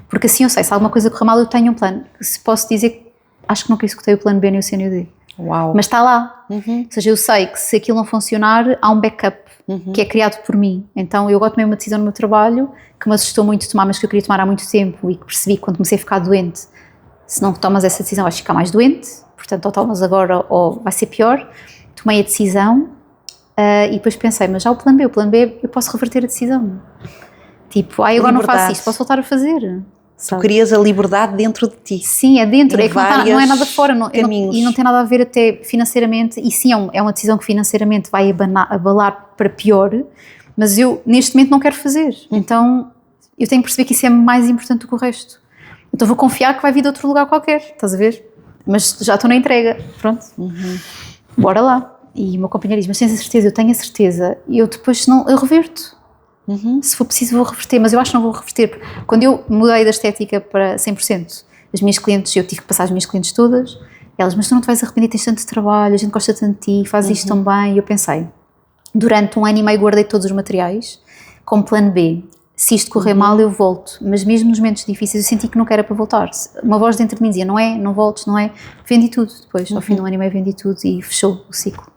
porque assim eu sei, se alguma coisa correr mal, eu tenho um plano. Se posso dizer, acho que nunca executei o plano B nem o C nem o D. Uau. Mas está lá, ou seja, eu sei que se aquilo não funcionar, há um backup que é criado por mim. Então eu agora tomei uma decisão no meu trabalho que me assustou muito tomar, mas que eu queria tomar há muito tempo e que percebi que quando comecei a ficar doente, se não tomas essa decisão vais ficar mais doente, portanto ou tomas agora ou vai ser pior. Tomei a decisão e depois pensei, mas já o plano B eu posso reverter a decisão, tipo, agora não faço isto, posso voltar a fazer. Tu querias a liberdade dentro de ti. Sim, é dentro, é que não é nada fora, e não tem nada a ver até financeiramente, e sim, é uma decisão que financeiramente vai abalar para pior, mas eu neste momento não quero fazer, então eu tenho que perceber que isso é mais importante do que o resto, então vou confiar que vai vir de outro lugar qualquer, estás a ver? Mas já estou na entrega, pronto, bora lá. E o meu companheiro diz, mas tens a certeza? Eu tenho a certeza, e eu depois eu reverto. Se for preciso vou reverter, mas eu acho que não vou reverter, porque quando eu mudei da estética para 100%, as minhas clientes, eu tive que passar as minhas clientes todas, elas, mas tu não te vais arrepender, tens tanto trabalho, a gente gosta tanto de ti, fazes isto tão bem, e eu pensei, durante 1 ano e meio guardei todos os materiais, com plano B, se isto correr mal eu volto, mas mesmo nos momentos difíceis eu senti que nunca era para voltar, uma voz dentro de mim dizia, não voltes, não é, vendi tudo depois, ao fim de 1 ano e meio vendi tudo e fechou o ciclo.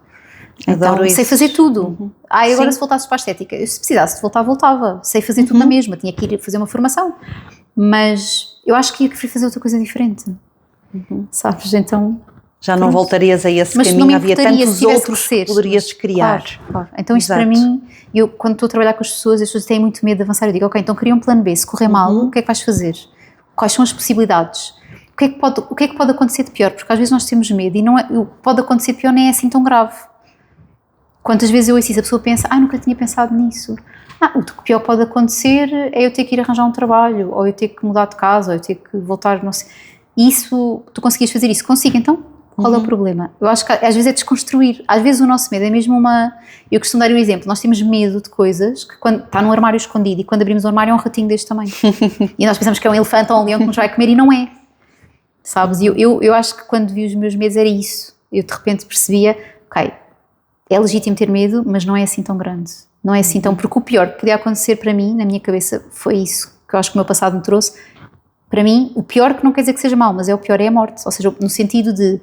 Então, sei fazer tudo. Agora se voltasses para a estética, eu, se precisasse de voltar, voltava. Sei fazer tudo na mesma, tinha que ir fazer uma formação. Mas eu acho que ia querer fazer outra coisa diferente. Sabes? Então... Já não voltarias a esse mas caminho, havia tantos outros que poderias criar. Claro. Então isto para mim, eu quando estou a trabalhar com as pessoas têm muito medo de avançar, eu digo, ok, então cria um plano B, se correr mal, o que é que vais fazer? Quais são as possibilidades? O que é que pode acontecer de pior? Porque às vezes nós temos medo e não é, o que pode acontecer de pior nem é assim tão grave. Quantas vezes eu ouço isso, a pessoa pensa, nunca tinha pensado nisso. O que pior pode acontecer é eu ter que ir arranjar um trabalho, ou eu ter que mudar de casa, ou eu ter que voltar, não sei. Isso, tu conseguias fazer isso? Consigo, então qual é o problema? Eu acho que às vezes é desconstruir, às vezes o nosso medo é mesmo eu costumo dar um exemplo, nós temos medo de coisas que quando está num armário escondido e quando abrimos o armário é um ratinho deste tamanho. E nós pensamos que é um elefante ou um leão que nos vai comer e não é. Sabes? E eu acho que quando vi os meus medos era isso. Eu de repente percebia, ok, é legítimo ter medo, mas não é assim tão grande. Não é assim tão... Porque o pior que podia acontecer para mim, na minha cabeça, foi isso que eu acho que o meu passado me trouxe. Para mim, o pior, que não quer dizer que seja mau, mas o pior é a morte. Ou seja, no sentido de,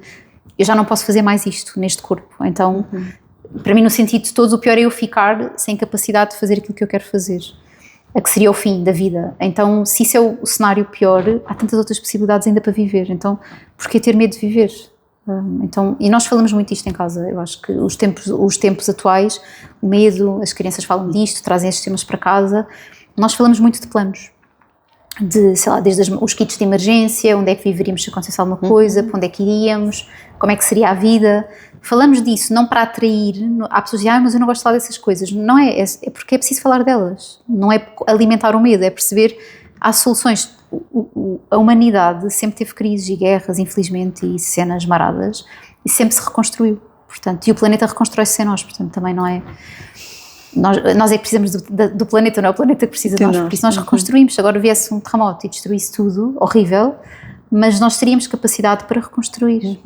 eu já não posso fazer mais isto neste corpo. Então, para mim, no sentido de todos, o pior é eu ficar sem capacidade de fazer aquilo que eu quero fazer. A que seria o fim da vida. Então, se isso é o cenário pior, há tantas outras possibilidades ainda para viver. Então, porquê ter medo de viver? Então, e nós falamos muito isto em casa. Eu acho que os tempos atuais, o medo, as crianças falam disto, trazem estes temas para casa. Nós falamos muito de planos, de, sei lá, desde os kits de emergência, onde é que viveríamos se acontecesse alguma coisa, para onde é que iríamos, como é que seria a vida. Falamos disso não para atrair. Há pessoas que dizem, mas eu não gosto de falar dessas coisas. Não é, é porque é preciso falar delas. Não é alimentar o medo, é perceber há soluções. A humanidade sempre teve crises e guerras, infelizmente, e cenas maradas, e sempre se reconstruiu. Portanto, e o planeta reconstrói-se sem nós, portanto, também não é... Nós é que precisamos do planeta, não é o planeta que precisa de nós, por isso nós reconstruímos. Se agora viesse um terremoto e destruísse tudo, horrível, mas nós teríamos capacidade para reconstruir.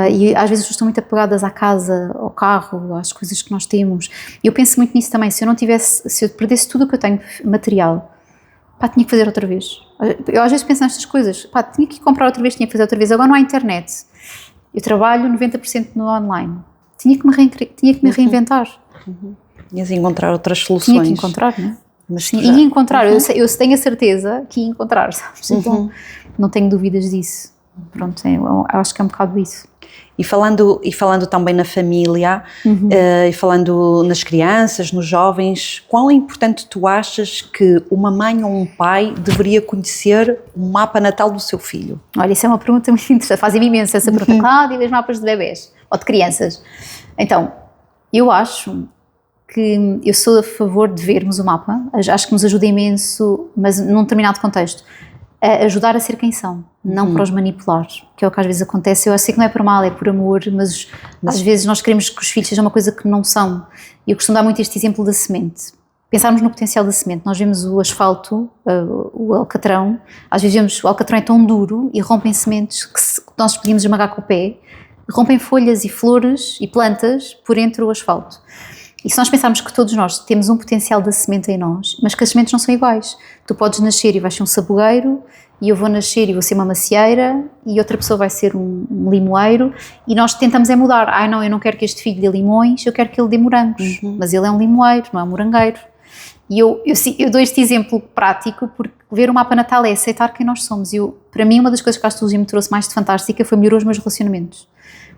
E às vezes estou muito apegadas à casa, ao carro, às coisas que nós temos. E eu penso muito nisso também. Se eu perdesse tudo o que eu tenho material, tinha que fazer outra vez. Eu às vezes penso nestas coisas, tinha que comprar outra vez, tinha que fazer outra vez. Agora não há internet. Eu trabalho 90% no online. Tinha que me reinventar. Tinhas de encontrar outras soluções. Tinha que encontrar, não é? Mas ia encontrar, eu tenho a certeza que ia encontrar, sabes? Então, não tenho dúvidas disso. Pronto, eu acho que é um bocado isso. E falando também na família, e falando nas crianças, nos jovens, quão importante tu achas que uma mãe ou um pai deveria conhecer o mapa natal do seu filho? Olha, isso é uma pergunta muito interessante, fazem-me imenso essa pergunta. Cláudia, vês mapas de bebés ou de crianças? Então, eu acho que eu sou a favor de vermos o mapa, acho que nos ajuda imenso, mas num determinado contexto, a ajudar a ser quem são, não para os manipular, que é o que às vezes acontece. Eu sei que não é por mal, é por amor, mas às vezes nós queremos que os filhos sejam uma coisa que não são. E eu costumo dar muito este exemplo da semente. Pensarmos no potencial da semente, nós vemos o asfalto, o alcatrão, às vezes vemos o alcatrão é tão duro e rompem sementes que nós podíamos esmagar com o pé, rompem folhas e flores e plantas por entre o asfalto. E se nós pensarmos que todos nós temos um potencial da semente em nós, mas que as sementes não são iguais. Tu podes nascer e vais ser um sabugueiro, e eu vou nascer e vou ser uma macieira, e outra pessoa vai ser um limoeiro, e nós tentamos é mudar. Não, eu não quero que este filho dê limões, eu quero que ele dê morangos. Mas ele é um limoeiro, não é um morangueiro. E eu dou este exemplo prático porque ver o mapa natal é aceitar quem nós somos. Para mim, uma das coisas que a astrologia me trouxe mais de fantástica foi melhorar os meus relacionamentos.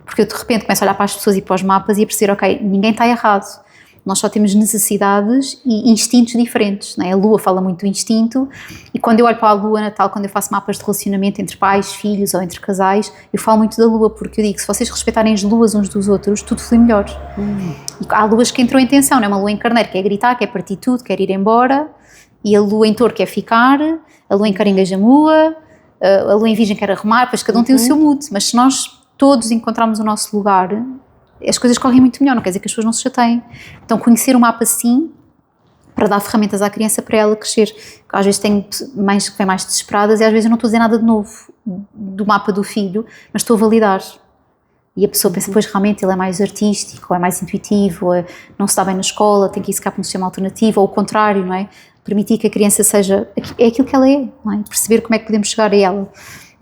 Porque eu de repente começo a olhar para as pessoas e para os mapas e a perceber, ok, ninguém está errado. Nós só temos necessidades e instintos diferentes, não é? A Lua fala muito do instinto, e quando eu olho para a Lua natal, quando eu faço mapas de relacionamento entre pais, filhos ou entre casais, eu falo muito da Lua, porque eu digo que se vocês respeitarem as luas uns dos outros, tudo flui melhor. E há luas que entram em tensão, não é? Uma lua em carneiro quer gritar, quer partir tudo, quer ir embora, e a lua em touro quer ficar, a lua em caranguejo amua, a lua em virgem quer arrumar, pois cada um tem o seu mood, mas se nós todos encontrarmos o nosso lugar, as coisas correm muito melhor, não quer dizer que as pessoas não se chateiem. Então conhecer o mapa sim, para dar ferramentas à criança para ela crescer. Às vezes tenho mães que vêm mais desesperadas e às vezes eu não estou a dizer nada de novo do mapa do filho, mas estou a validar. E a pessoa pensa, pois realmente ele é mais artístico, ou é mais intuitivo, ou não se dá bem na escola, tem que ir se cá para um sistema alternativo, ou o contrário, não é? Permitir que a criança seja aquilo que ela é, não é? Perceber como é que podemos chegar a ela.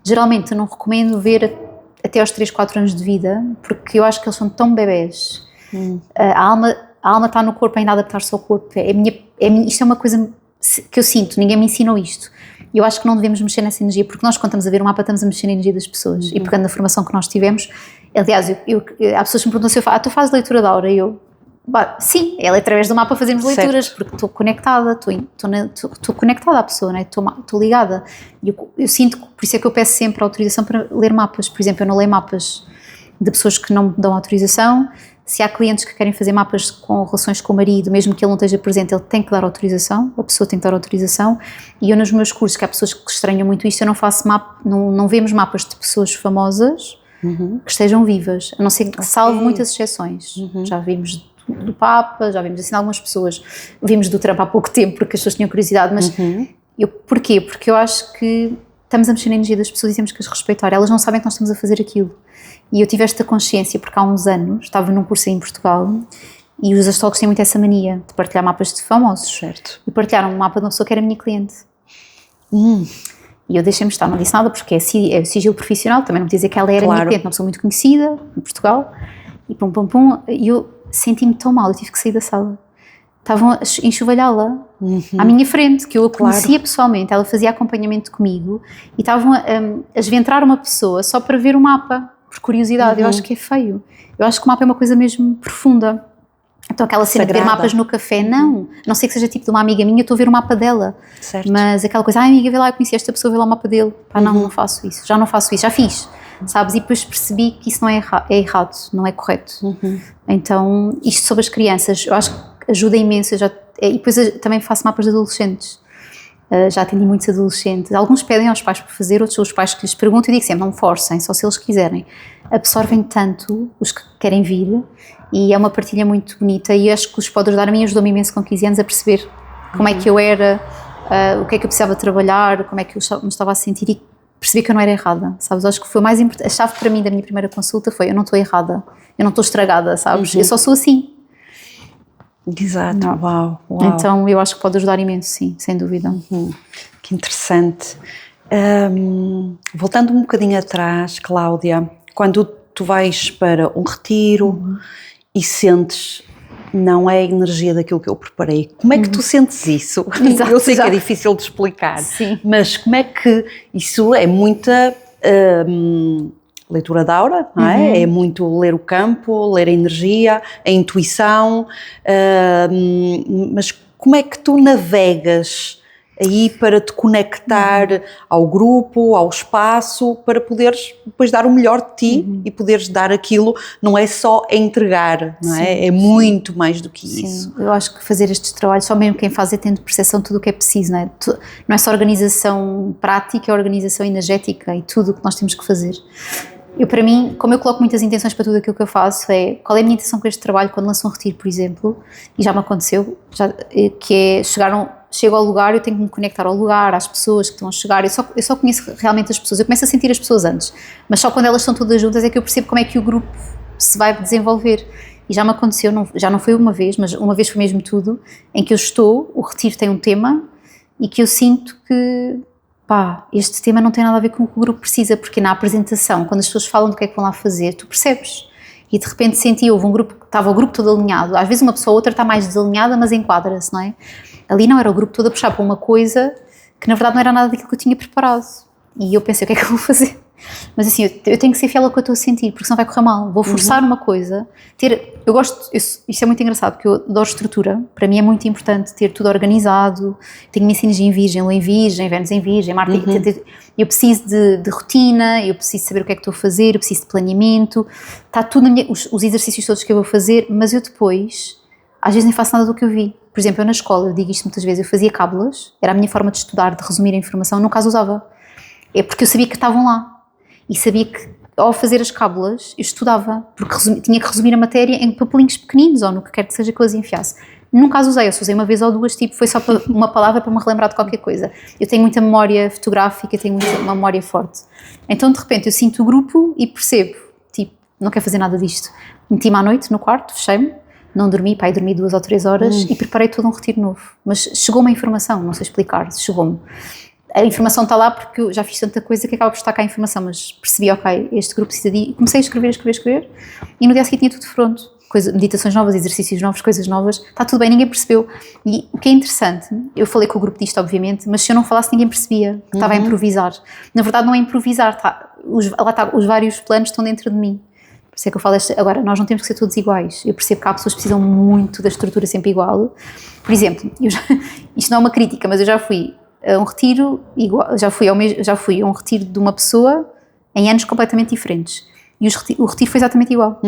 Geralmente eu não recomendo ver até aos 3, 4 anos de vida, porque eu acho que eles são tão bebés. A alma está no corpo, ainda a adaptar-se ao corpo. Isto é uma coisa que eu sinto, ninguém me ensinou isto. Eu acho que não devemos mexer nessa energia, porque nós, quando estamos a ver o mapa, estamos a mexer na energia das pessoas. E pegando na formação que nós tivemos, aliás, há pessoas que me perguntam se eu faço, tu fazes leitura de aura? E eu, sim, é através do mapa fazemos leituras, porque estou conectada, estou conectada à pessoa, não é? Estou ligada. E eu sinto, por isso é que eu peço sempre autorização para ler mapas. Por exemplo, eu não leio mapas de pessoas que não me dão autorização. Se há clientes que querem fazer mapas com relações com o marido, mesmo que ele não esteja presente, ele tem que dar autorização, a pessoa tem que dar autorização. E eu nos meus cursos, que há pessoas que estranham muito isto, eu não faço não vemos mapas de pessoas famosas que estejam vivas, a não ser que salvo muitas exceções. Já vimos do Papa, já vimos assim algumas pessoas, vimos do Trump há pouco tempo porque as pessoas tinham curiosidade, mas porquê? Porque eu acho que estamos a mexer na energia das pessoas e temos que as respeitar. Elas não sabem que nós estamos a fazer aquilo. E eu tive esta consciência porque há uns anos estava num curso em Portugal e os astrólogos têm muito essa mania de partilhar mapas de famosos. Certo. E partilharam um mapa de uma pessoa que era minha cliente. E eu deixei-me estar, não disse nada porque é o sigilo profissional, também não podia dizer que ela era minha cliente, uma pessoa muito conhecida em Portugal. E e eu senti-me tão mal, eu tive que sair da sala. Estavam a enxovalhá-la à minha frente, que eu a conhecia pessoalmente, ela fazia acompanhamento comigo e estavam a esventrar uma pessoa só para ver o mapa, por curiosidade. Eu acho que é feio. Eu acho que o mapa é uma coisa mesmo profunda. Então aquela cena de ver mapas no café, não sei que seja tipo de uma amiga minha, eu estou a ver o mapa dela. Certo. Mas aquela coisa, amiga, vê lá, eu conheci esta pessoa, vê lá o mapa dele. Pá, não faço isso, já não faço isso, já fiz, sabes? E depois percebi que isso não é errado, não é correto. Então, isto sobre as crianças, eu acho que ajuda imenso. E depois eu também faço mapas de adolescentes. Já atendi muitos adolescentes. Alguns pedem aos pais para fazer, outros são os pais que lhes perguntam e digo sempre, não forcem, só se eles quiserem. Absorvem tanto os que querem vir e é uma partilha muito bonita e acho que os pode ajudar. A mim ajudou-me imenso com 15 anos a perceber como é que eu era, o que é que eu precisava trabalhar, como é que eu me estava a sentir e percebi que eu não era errada, sabes? Acho que foi mais importante. A chave para mim da minha primeira consulta foi, eu não estou errada, eu não estou estragada, sabes? Eu só sou assim. Exato, uau. Então eu acho que pode ajudar imenso, sim, sem dúvida. Que interessante. Voltando um bocadinho atrás, Cláudia, quando tu vais para um retiro e sentes, não é a energia daquilo que eu preparei, como é que tu sentes isso? Exato, eu sei que é difícil de explicar, sim. Mas como é que isso é muita leitura da aura, não é? É muito ler o campo, ler a energia, a intuição, mas como é que tu navegas aí para te conectar ao grupo, ao espaço, para poderes depois dar o melhor de ti e poderes dar aquilo, não é só entregar, não é? Sim, é muito mais do que isso. Eu acho que fazer estes trabalhos, só mesmo quem faz é tendo percepção de tudo o que é preciso, não é? Não é só organização prática, é organização energética e tudo o que nós temos que fazer. Eu, para mim, como eu coloco muitas intenções para tudo aquilo que eu faço, qual é a minha intenção com este trabalho quando lanço um retiro, por exemplo, e já me aconteceu, que é chego ao lugar, eu tenho que me conectar ao lugar, às pessoas que estão a chegar, eu só conheço realmente as pessoas, eu começo a sentir as pessoas antes, mas só quando elas estão todas juntas é que eu percebo como é que o grupo se vai desenvolver. E já me aconteceu, já não foi uma vez, mas uma vez foi mesmo tudo, em que o retiro tem um tema e que eu sinto que este tema não tem nada a ver com o que o grupo precisa, porque na apresentação, quando as pessoas falam do que é que vão lá fazer, tu percebes. E de repente houve um grupo, estava o grupo todo alinhado, às vezes uma pessoa ou outra está mais desalinhada, mas enquadra-se, não é? Ali não, era o grupo todo a puxar para uma coisa que na verdade não era nada daquilo que eu tinha preparado. E eu pensei, o que é que eu vou fazer? Mas assim, eu tenho que ser fiel ao que eu estou a sentir, porque senão vai correr mal. Vou forçar uma coisa. Isto é muito engraçado, porque eu adoro estrutura. Para mim é muito importante ter tudo organizado. Tenho minha energia em Virgem, Lua em Virgem, Vênus em Virgem, Marte. Eu preciso de rotina, eu preciso saber o que é que estou a fazer, eu preciso de planeamento. Está tudo os exercícios todos que eu vou fazer, mas eu depois, às vezes nem faço nada do que eu vi. Por exemplo, eu na escola, eu digo isto muitas vezes, eu fazia cábulas, era a minha forma de estudar, de resumir a informação, nunca as usava. É porque eu sabia que estavam lá. E sabia que, ao fazer as cábulas, eu estudava, porque tinha que resumir a matéria em papelinhos pequeninos, ou no que quer que seja que eu as enfiasse. Nunca as usei, eu só usei uma vez ou duas, foi só uma palavra para me relembrar de qualquer coisa. Eu tenho muita memória fotográfica, tenho uma memória forte. Então, de repente, eu sinto o grupo e percebo, não quero fazer nada disto. Meti-me à noite no quarto, fechei-me, não dormi, dormi 2 ou 3 horas e preparei todo um retiro novo. Mas chegou-me a informação, não sei explicar, chegou-me. A informação está lá porque eu já fiz tanta coisa que acaba por estar cá a informação, mas percebi, ok, este grupo precisa de... E comecei a escrever, e no dia seguinte tinha tudo pronto. Meditações novas, exercícios novos, coisas novas, está tudo bem, ninguém percebeu. E o que é interessante, eu falei com o grupo disto, obviamente, mas se eu não falasse ninguém percebia, que estava a improvisar. Na verdade não é improvisar, os vários planos estão dentro de mim. Por isso é que eu falo, agora, nós não temos que ser todos iguais. Eu percebo que há pessoas que precisam muito da estrutura sempre igual. Por exemplo, isto não é uma crítica, mas eu já fui a um retiro igual, já fui a um retiro de uma pessoa em anos completamente diferentes e o retiro foi exatamente igual,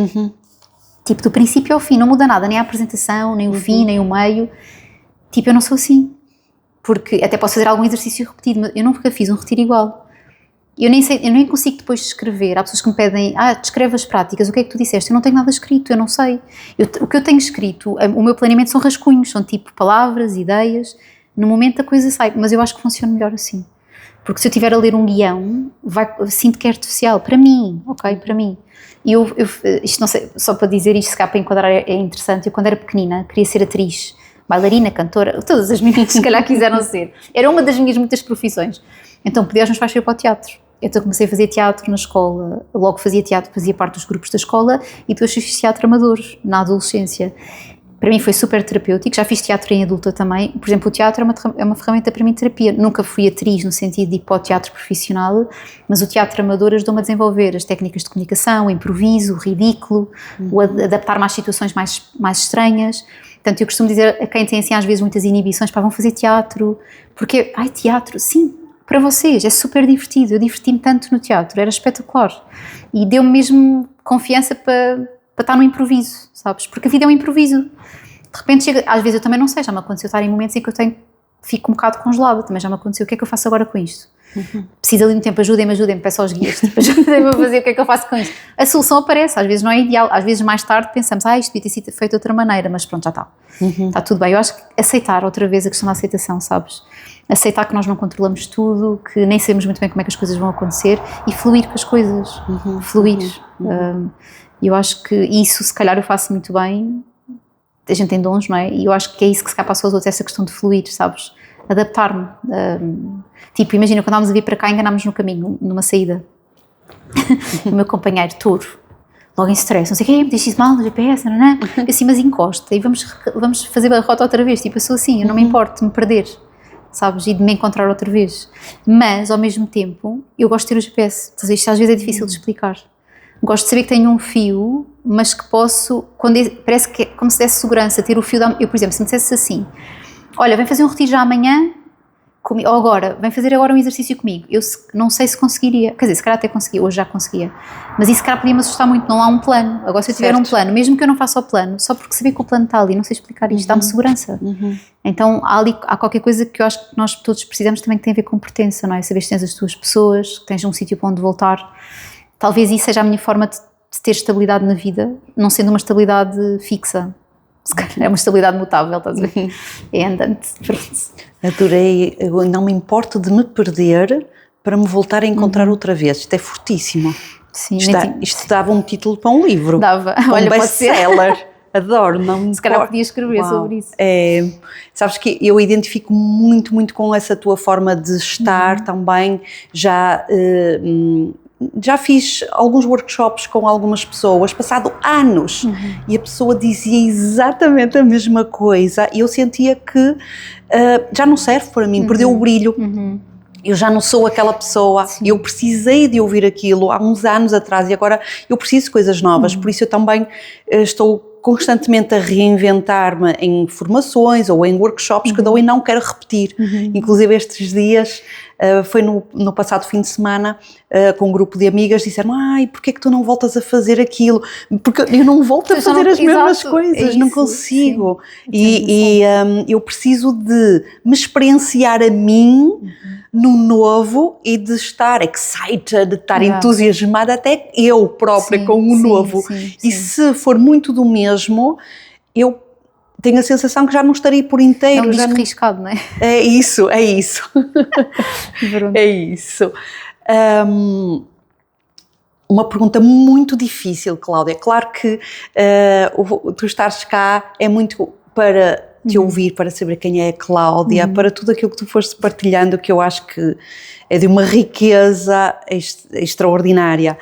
do princípio ao fim, não muda nada, nem a apresentação, nem o fim, nem o meio, eu não sou assim, porque até posso fazer algum exercício repetido, mas eu nunca fiz um retiro igual. Eu nem consigo depois escrever. Há pessoas que me pedem, descreve as práticas, o que é que tu disseste? Eu não tenho nada escrito, eu não sei. O que eu tenho escrito, o meu planeamento são rascunhos, são palavras, ideias. No momento a coisa sai, mas eu acho que funciona melhor assim. Porque se eu estiver a ler um guião, sinto que é artificial, para mim, ok? Para mim. E isto não sei, só para dizer isto, se cá para enquadrar é interessante, eu quando era pequenina queria ser atriz, bailarina, cantora, todas as meninas se calhar quiseram ser. Era uma das minhas muitas profissões. Então pedi aos meus pais ir para o teatro. Então comecei a fazer teatro na escola, logo fazia teatro, fazia parte dos grupos da escola e depois fiz teatro amador na adolescência. Para mim foi super terapêutico, já fiz teatro em adulta também. Por exemplo, o teatro é uma ferramenta para mim de terapia. Nunca fui atriz no sentido de ir para o teatro profissional, mas o teatro amador ajudou-me a desenvolver as técnicas de comunicação, o improviso, o ridículo, o adaptar-me às situações mais estranhas. Portanto, eu costumo dizer a quem tem assim às vezes muitas inibições, vão fazer teatro, porque, teatro, sim, para vocês, é super divertido. Eu diverti-me tanto no teatro, era espetacular. E deu-me mesmo confiança para estar no improviso, sabes? Porque a vida é um improviso. De repente chega, às vezes eu também não sei, já me aconteceu estar em momentos em que eu fico um bocado congelada, também já me aconteceu, o que é que eu faço agora com isto? Preciso ali de um tempo, ajudem-me, peço aos guias, ajudem-me a fazer, o que é que eu faço com isto? A solução aparece, às vezes não é ideal, às vezes mais tarde pensamos, isto devia ter sido feito de outra maneira, mas pronto, já está. Está tudo bem. Eu acho que aceitar outra vez a questão da aceitação, sabes? Aceitar que nós não controlamos tudo, que nem sabemos muito bem como é que as coisas vão acontecer e fluir com as coisas, fluir. Eu acho que isso, se calhar, eu faço muito bem. A gente tem dons, não é? E eu acho que é isso que se calhar passa aos outros, essa questão de fluir, sabes? Adaptar-me. Tipo, imagina, quando estávamos a vir para cá, enganámos no caminho, numa saída. O meu companheiro, touro, logo em stress, não sei o quê, me diz mal no GPS, não é? Eu assim, mas encosta e vamos fazer a rota outra vez. Tipo, eu sou assim, eu não me importo de me perder, sabes? E de me encontrar outra vez. Mas, ao mesmo tempo, eu gosto de ter o GPS. Então, isto às vezes é difícil de explicar. Gosto de saber que tenho um fio, mas que posso, parece que é como se desse segurança, ter o fio eu, por exemplo, se me dissesse assim, olha, vem fazer um retiro já amanhã, ou agora, vem fazer agora um exercício comigo, eu não sei se conseguiria, quer dizer, se calhar até conseguia, hoje já conseguia, mas isso se calhar podia me assustar muito, não há um plano. Agora se eu tiver um plano, mesmo que eu não faça o plano, só porque saber que o plano está ali, não sei explicar isto, dá-me segurança. Então há qualquer coisa que eu acho que nós todos precisamos também que tem a ver com pertença, não é? Saber que tens as tuas pessoas, que tens um sítio para onde voltar. Talvez isso seja a minha forma de ter estabilidade na vida, não sendo uma estabilidade fixa. Se calhar é uma estabilidade mutável, estás a ver? É andante. Adorei, eu não me importo de me perder para me voltar a encontrar outra vez. Isto é fortíssimo. Sim, isto dava um título para um livro. Dava. Olha, um best-seller. Adoro. Não se calhar podia escrever sobre isso. Sabes que eu identifico muito, muito com essa tua forma de estar também. Já fiz alguns workshops com algumas pessoas, passado anos, e a pessoa dizia exatamente a mesma coisa e eu sentia que já não serve para mim, perdeu o brilho. Eu já não sou aquela pessoa. Sim. Eu precisei de ouvir aquilo há uns anos atrás e agora eu preciso de coisas novas, por isso eu também estou constantemente a reinventar-me em formações ou em workshops que dou e não quero repetir. Inclusive estes dias, foi no passado fim de semana, com um grupo de amigas, disseram, porquê é que tu não voltas a fazer aquilo? Porque eu não volto a fazer as mesmas coisas, não consigo. E eu preciso de me experienciar a mim no novo e de estar excited, de estar entusiasmada até eu própria com o novo. E se for muito do mesmo, eu tenho a sensação que já não estarei por inteiro. É um risco arriscado, não é? É isso. É isso. Uma pergunta muito difícil, Cláudia. Claro que tu estares cá é muito para te ouvir, para saber quem é a Cláudia, para tudo aquilo que tu foste partilhando, que eu acho que é de uma riqueza extraordinária.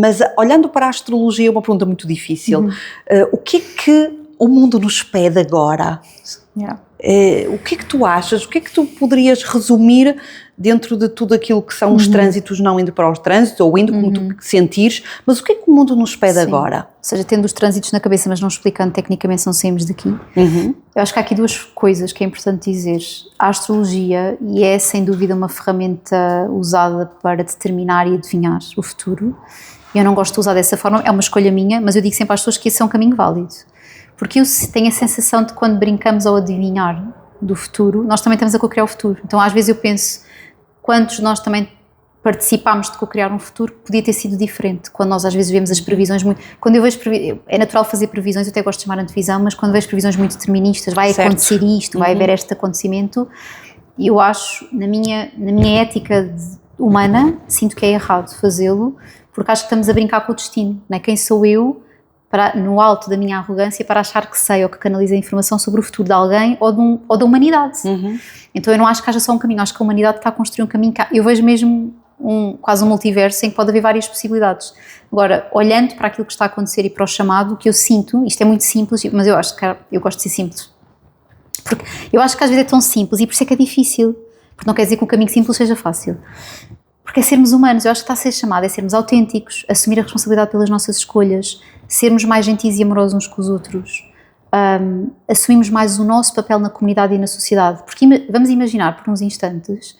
Mas olhando para a astrologia é uma pergunta muito difícil. O que é que o mundo nos pede agora? O que é que tu achas? O que é que tu poderias resumir dentro de tudo aquilo que são os trânsitos, não indo para os trânsitos ou indo como tu sentires, mas o que é que o mundo nos pede agora? Ou seja, tendo os trânsitos na cabeça, mas não explicando tecnicamente se não saímos daqui. Eu acho que há aqui duas coisas que é importante dizer. A astrologia, e é sem dúvida uma ferramenta usada para determinar e adivinhar o futuro. Eu não gosto de usar dessa forma, é uma escolha minha, mas eu digo sempre às pessoas que esse é um caminho válido. Porque eu tenho a sensação de que quando brincamos ao adivinhar do futuro, nós também estamos a co-criar o futuro. Então às vezes eu penso, quantos nós também participámos de co-criar um futuro que podia ter sido diferente, quando nós às vezes vemos as previsões muito... Quando eu vejo, é natural fazer previsões, eu até gosto de chamar antevisão, mas quando vejo previsões muito deterministas, vai acontecer isto, vai haver este acontecimento, eu acho, na minha ética humana, sinto que é errado fazê-lo, porque acho que estamos a brincar com o destino, não é? Quem sou eu, no alto da minha arrogância, para achar que sei ou que canalizo a informação sobre o futuro de alguém ou da humanidade. Então eu não acho que haja só um caminho, acho que a humanidade está a construir um caminho, eu vejo mesmo quase um multiverso em que pode haver várias possibilidades. Agora, olhando para aquilo que está a acontecer e para o chamado, o que eu sinto, isto é muito simples, mas eu acho que eu gosto de ser simples, porque eu acho que às vezes é tão simples e por isso é que é difícil, porque não quer dizer que um caminho simples seja fácil, porque é sermos humanos. Eu acho que está a ser chamado, é sermos autênticos, assumir a responsabilidade pelas nossas escolhas, sermos mais gentis e amorosos uns com os outros, assumimos mais o nosso papel na comunidade e na sociedade, porque vamos imaginar por uns instantes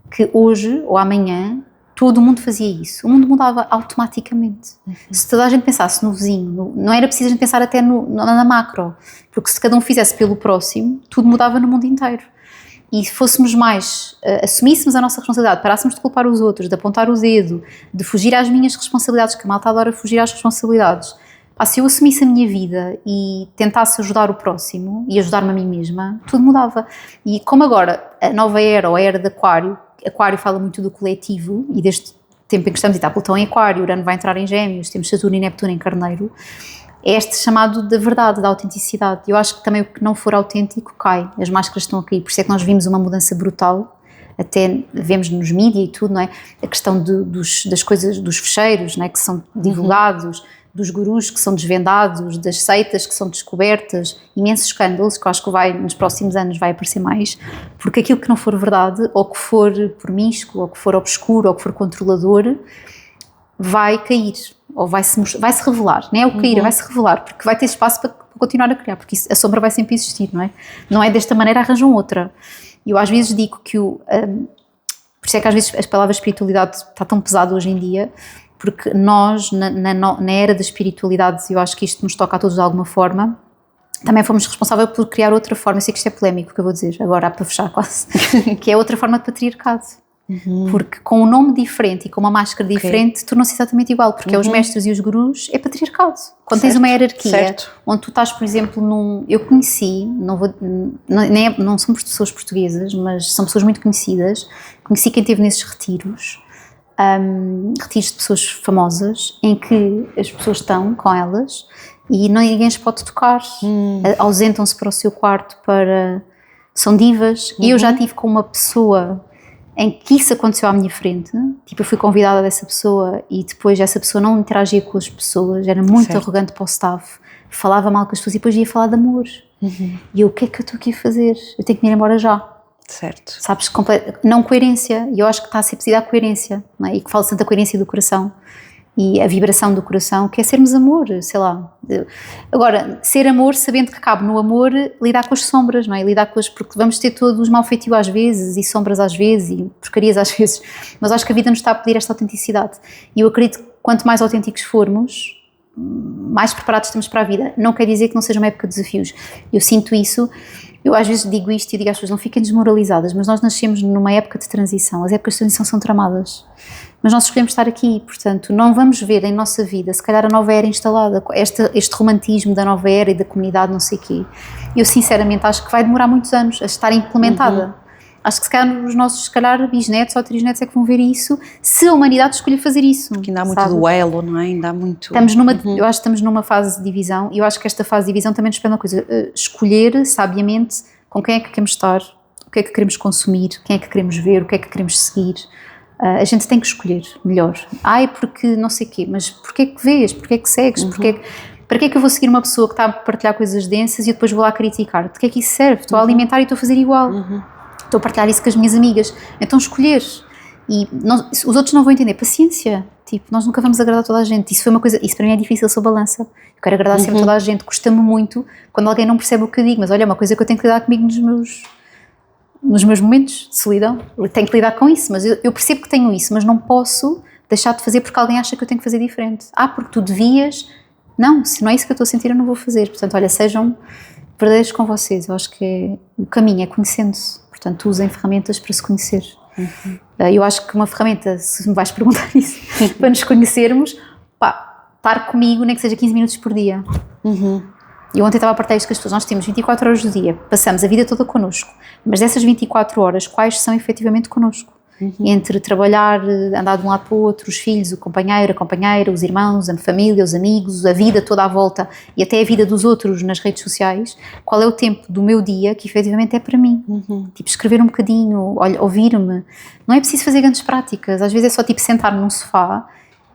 que hoje ou amanhã todo o mundo fazia isso, o mundo mudava automaticamente. Se toda a gente pensasse no vizinho, não era preciso a gente pensar até na macro, porque se cada um fizesse pelo próximo, tudo mudava no mundo inteiro. E se fôssemos mais, assumíssemos a nossa responsabilidade, parássemos de culpar os outros, de apontar o dedo, de fugir às minhas responsabilidades, que a malta adora fugir às responsabilidades. Se eu assumisse a minha vida e tentasse ajudar o próximo e ajudar-me a mim mesma, tudo mudava. E como agora a nova era, ou a era de Aquário fala muito do coletivo, e deste tempo em que estamos, e está Plutão em Aquário, Urano vai entrar em Gêmeos, temos Saturno e Neptuno em Carneiro, é este chamado da verdade, da autenticidade. Eu acho que também o que não for autêntico cai, as máscaras estão a cair, por isso é que nós vimos uma mudança brutal, até vemos nos mídias e tudo, não é? A questão das coisas, dos fecheiros, não é? Que são divulgados, dos gurus que são desvendados, das seitas que são descobertas, imensos escândalos, que eu acho que nos próximos anos vai aparecer mais, porque aquilo que não for verdade, ou que for promíscuo, ou que for obscuro, ou que for controlador, vai cair, ou vai se revelar, não é o cair, vai se revelar, porque vai ter espaço para continuar a criar, porque a sombra vai sempre existir, não é? Não é desta maneira, arranjam outra. E eu às vezes digo que por isso é que às vezes as palavras espiritualidade está tão pesado hoje em dia, porque nós, na era da espiritualidade, eu acho que isto nos toca a todos de alguma forma, também fomos responsáveis por criar outra forma, eu sei que isto é polémico o que eu vou dizer, agora para fechar quase, que é outra forma de patriarcado. Porque com um nome diferente e com uma máscara diferente tornou-se exatamente igual, porque é os mestres e os gurus, é patriarcado. Quando tens uma hierarquia, onde tu estás, por exemplo, eu conheci, não são pessoas portuguesas, mas são pessoas muito conhecidas, conheci quem esteve nesses retiros, retiros de pessoas famosas, em que as pessoas estão com elas e ninguém as pode tocar, ausentam-se para o seu quarto, são divas, e eu já tive com uma pessoa em que isso aconteceu à minha frente, tipo, eu fui convidada dessa pessoa e depois essa pessoa não interagia com as pessoas, era muito arrogante para o staff, falava mal com as pessoas e depois ia falar de amor. E eu, o que é que eu estou aqui a fazer? Eu tenho que me ir embora já. Certo. Sabes, não coerência, e eu acho que está a ser precisa a coerência, não é? E que fala tanto da coerência do coração e a vibração do coração, que é sermos amor, sei lá. Agora, ser amor sabendo que cabe no amor lidar com as sombras, não é? Porque vamos ter todos mal feitio às vezes, e sombras às vezes, e porcarias às vezes, mas acho que a vida nos está a pedir esta autenticidade, e eu acredito que quanto mais autênticos formos, mais preparados estamos para a vida. Não quer dizer que não seja uma época de desafios, eu sinto isso. Eu às vezes digo isto e digo às pessoas, não fiquem desmoralizadas, mas nós nascemos numa época de transição, as épocas de transição são tramadas, mas nós escolhemos estar aqui, portanto não vamos ver em nossa vida, se calhar a nova era instalada, este romantismo da nova era e da comunidade não sei o quê, eu sinceramente acho que vai demorar muitos anos a estar implementada. Acho que se calhar os nossos, se calhar, bisnetos ou trisnetos é que vão ver isso, se a humanidade escolher fazer isso. Porque ainda há muito duelo, não é? Ainda há muito... Eu acho que estamos numa fase de divisão, e eu acho que esta fase de divisão também nos pede uma coisa, escolher sabiamente com quem é que queremos estar, o que é que queremos consumir, quem é que queremos ver, o que é que queremos seguir. A gente tem que escolher melhor. Porque não sei o quê, mas porquê é que vês, porquê é que segues, para que é que eu vou seguir uma pessoa que está a partilhar coisas densas e eu depois vou lá criticar? De que é que isso serve? Estou a alimentar e estou a fazer igual. Estou a partilhar isso com as minhas amigas. Então escolher. E os outros não vão entender. Paciência. Tipo, nós nunca vamos agradar toda a gente. Isso para mim é difícil, sou balança. Eu quero agradar sempre toda a gente. Custa-me muito quando alguém não percebe o que eu digo. Mas olha, é uma coisa que eu tenho que lidar comigo nos meus momentos de solidão. Eu tenho que lidar com isso. Mas eu percebo que tenho isso, mas não posso deixar de fazer porque alguém acha que eu tenho que fazer diferente. Porque tu devias... Não, se não é isso que eu estou a sentir, eu não vou fazer. Portanto, olha, sejam verdadeiros com vocês. Eu acho que o caminho é conhecendo-se. Portanto, usem ferramentas para se conhecer. Eu acho que uma ferramenta, se me vais perguntar isso, para nos conhecermos, estar comigo, nem que seja 15 minutos por dia. E ontem estava a partilhar isto com as pessoas, nós temos 24 horas do dia, passamos a vida toda connosco, mas dessas 24 horas, quais são efetivamente connosco? Entre trabalhar, andar de um lado para o outro, os filhos, o companheiro, a companheira, os irmãos, a família, os amigos, a vida toda à volta e até a vida dos outros nas redes sociais, qual é o tempo do meu dia que efetivamente é para mim? Tipo, escrever um bocadinho, ouvir-me. Não é preciso fazer grandes práticas, às vezes é só tipo sentar-me num sofá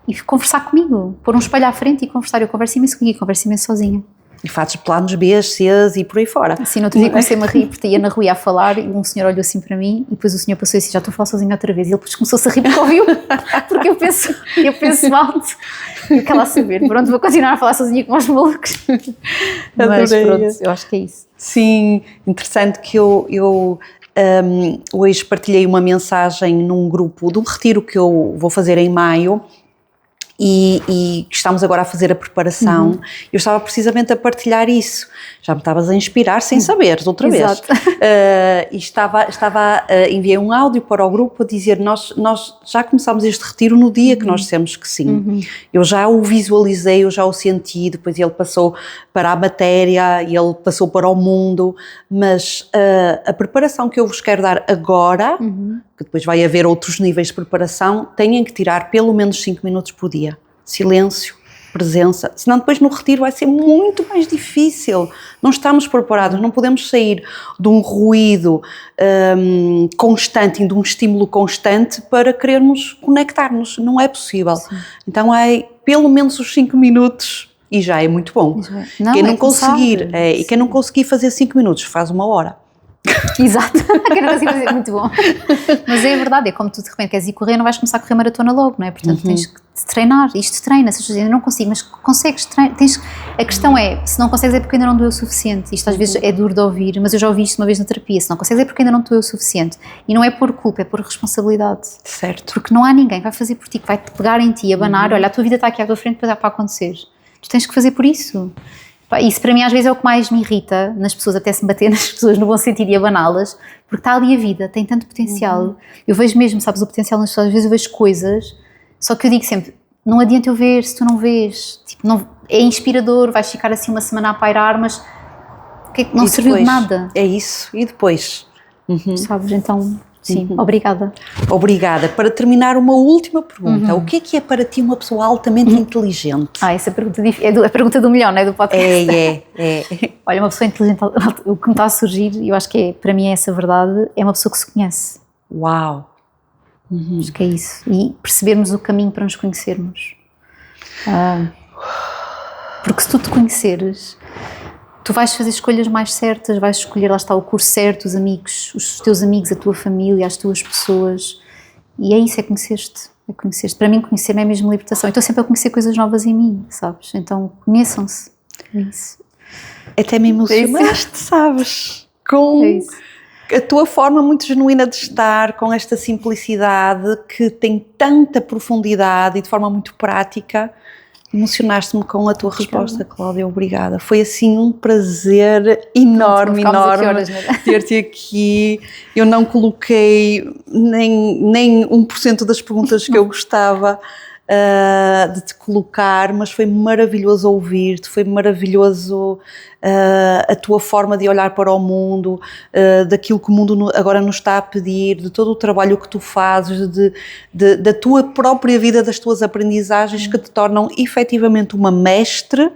e conversar comigo, pôr um espelho à frente e conversar. Eu converso imenso comigo, converso imenso sozinha. E fazes planos B, Cs e por aí fora. Assim, no outro dia comecei-me a rir, porque ia na rua a falar e um senhor olhou assim para mim e depois o senhor passou e disse, já estou a falar sozinha outra vez. E ele depois começou-se a rir porque ouviu, porque eu penso alto. E eu quero lá saber, pronto, vou continuar a falar sozinha com os malucos. Mas pronto, eu acho que é isso. Sim, interessante que eu hoje partilhei uma mensagem num grupo de um retiro que eu vou fazer em maio. E estamos agora a fazer a preparação, eu estava precisamente a partilhar isso, já me estavas a inspirar sem saberes, outra vez. E enviei um áudio para o grupo a dizer, nós já começámos este retiro no dia que nós dissemos que sim. Eu já o visualizei, eu já o senti, depois ele passou para a matéria, ele passou para o mundo, mas a preparação que eu vos quero dar agora, que depois vai haver outros níveis de preparação, têm que tirar pelo menos 5 minutos por dia. Silêncio, presença, senão depois no retiro vai ser muito mais difícil. Não estamos preparados, não podemos sair de um ruído constante, de um estímulo constante para querermos conectar-nos. Não é possível. Sim. Então é pelo menos os 5 minutos e já é muito bom. Não, quem não conseguir, e quem não conseguir fazer 5 minutos, faz 1 hora. Exato, muito bom. Mas é verdade, é como tu de repente queres ir correr, não vais começar a correr maratona logo, não é? Portanto tens que treinar, isto treina, se as pessoas dizem, não consigo, mas consegues treinar, a questão é, se não consegues é porque ainda não doeu o suficiente, isto às vezes é duro de ouvir, mas eu já ouvi isto uma vez na terapia, se não consegues é porque ainda não doeu o suficiente, e não é por culpa, é por responsabilidade. Certo. Porque não há ninguém que vai fazer por ti, que vai te pegar em ti, abanar, olha, a tua vida está aqui à tua frente para acontecer, tu tens que fazer por isso. Isso para mim às vezes é o que mais me irrita nas pessoas, até se bater nas pessoas no bom sentido e abaná-las, porque está ali a vida, tem tanto potencial. Eu vejo mesmo, sabes, o potencial nas pessoas, às vezes eu vejo coisas, só que eu digo sempre, não adianta eu ver se tu não vês, tipo, não, é inspirador, vais ficar assim uma semana a pairar, mas não serviu de nada. É isso, e depois? Sabes, então... Sim, obrigada. Obrigada. Para terminar, uma última pergunta. O que é para ti uma pessoa altamente inteligente? Essa pergunta é a pergunta do milhão, não é? Do podcast. É. Olha, uma pessoa inteligente, o que me está a surgir, eu acho que para mim é essa verdade, é uma pessoa que se conhece. Uau! Acho que é isso. E percebermos o caminho para nos conhecermos. Porque se tu te conheceres... Tu vais fazer escolhas mais certas, vais escolher, lá está, o curso certo, os amigos, os teus amigos, a tua família, as tuas pessoas. E é isso, é conhecer-te. Para mim, conhecer-me é mesmo libertação. Eu estou sempre a conhecer coisas novas em mim, sabes? Então, conheçam-se. É isso. Até me emocionaste, sabes? Com a tua forma muito genuína de estar, com esta simplicidade que tem tanta profundidade e de forma muito prática. Emocionaste-me com a tua resposta, Cláudia, obrigada. Foi assim um prazer enorme ter-te aqui. Eu não coloquei nem 1% das perguntas que eu gostava de te colocar, mas foi maravilhoso ouvir-te, foi maravilhoso a tua forma de olhar para o mundo, daquilo que o mundo agora nos está a pedir, de todo o trabalho que tu fazes, da tua própria vida, das tuas aprendizagens que te tornam efetivamente uma mestre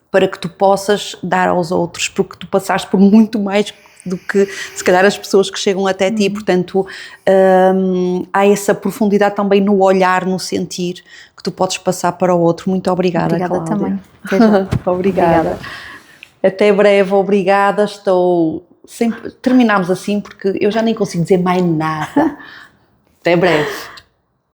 para que tu possas dar aos outros, porque tu passaste por muito mais do que se calhar as pessoas que chegam até ti, portanto há essa profundidade também no olhar, no sentir que tu podes passar para o outro. Muito obrigada, Cláudia. Também. Obrigada. Até breve, obrigada. Terminamos assim porque eu já nem consigo dizer mais nada. Até breve.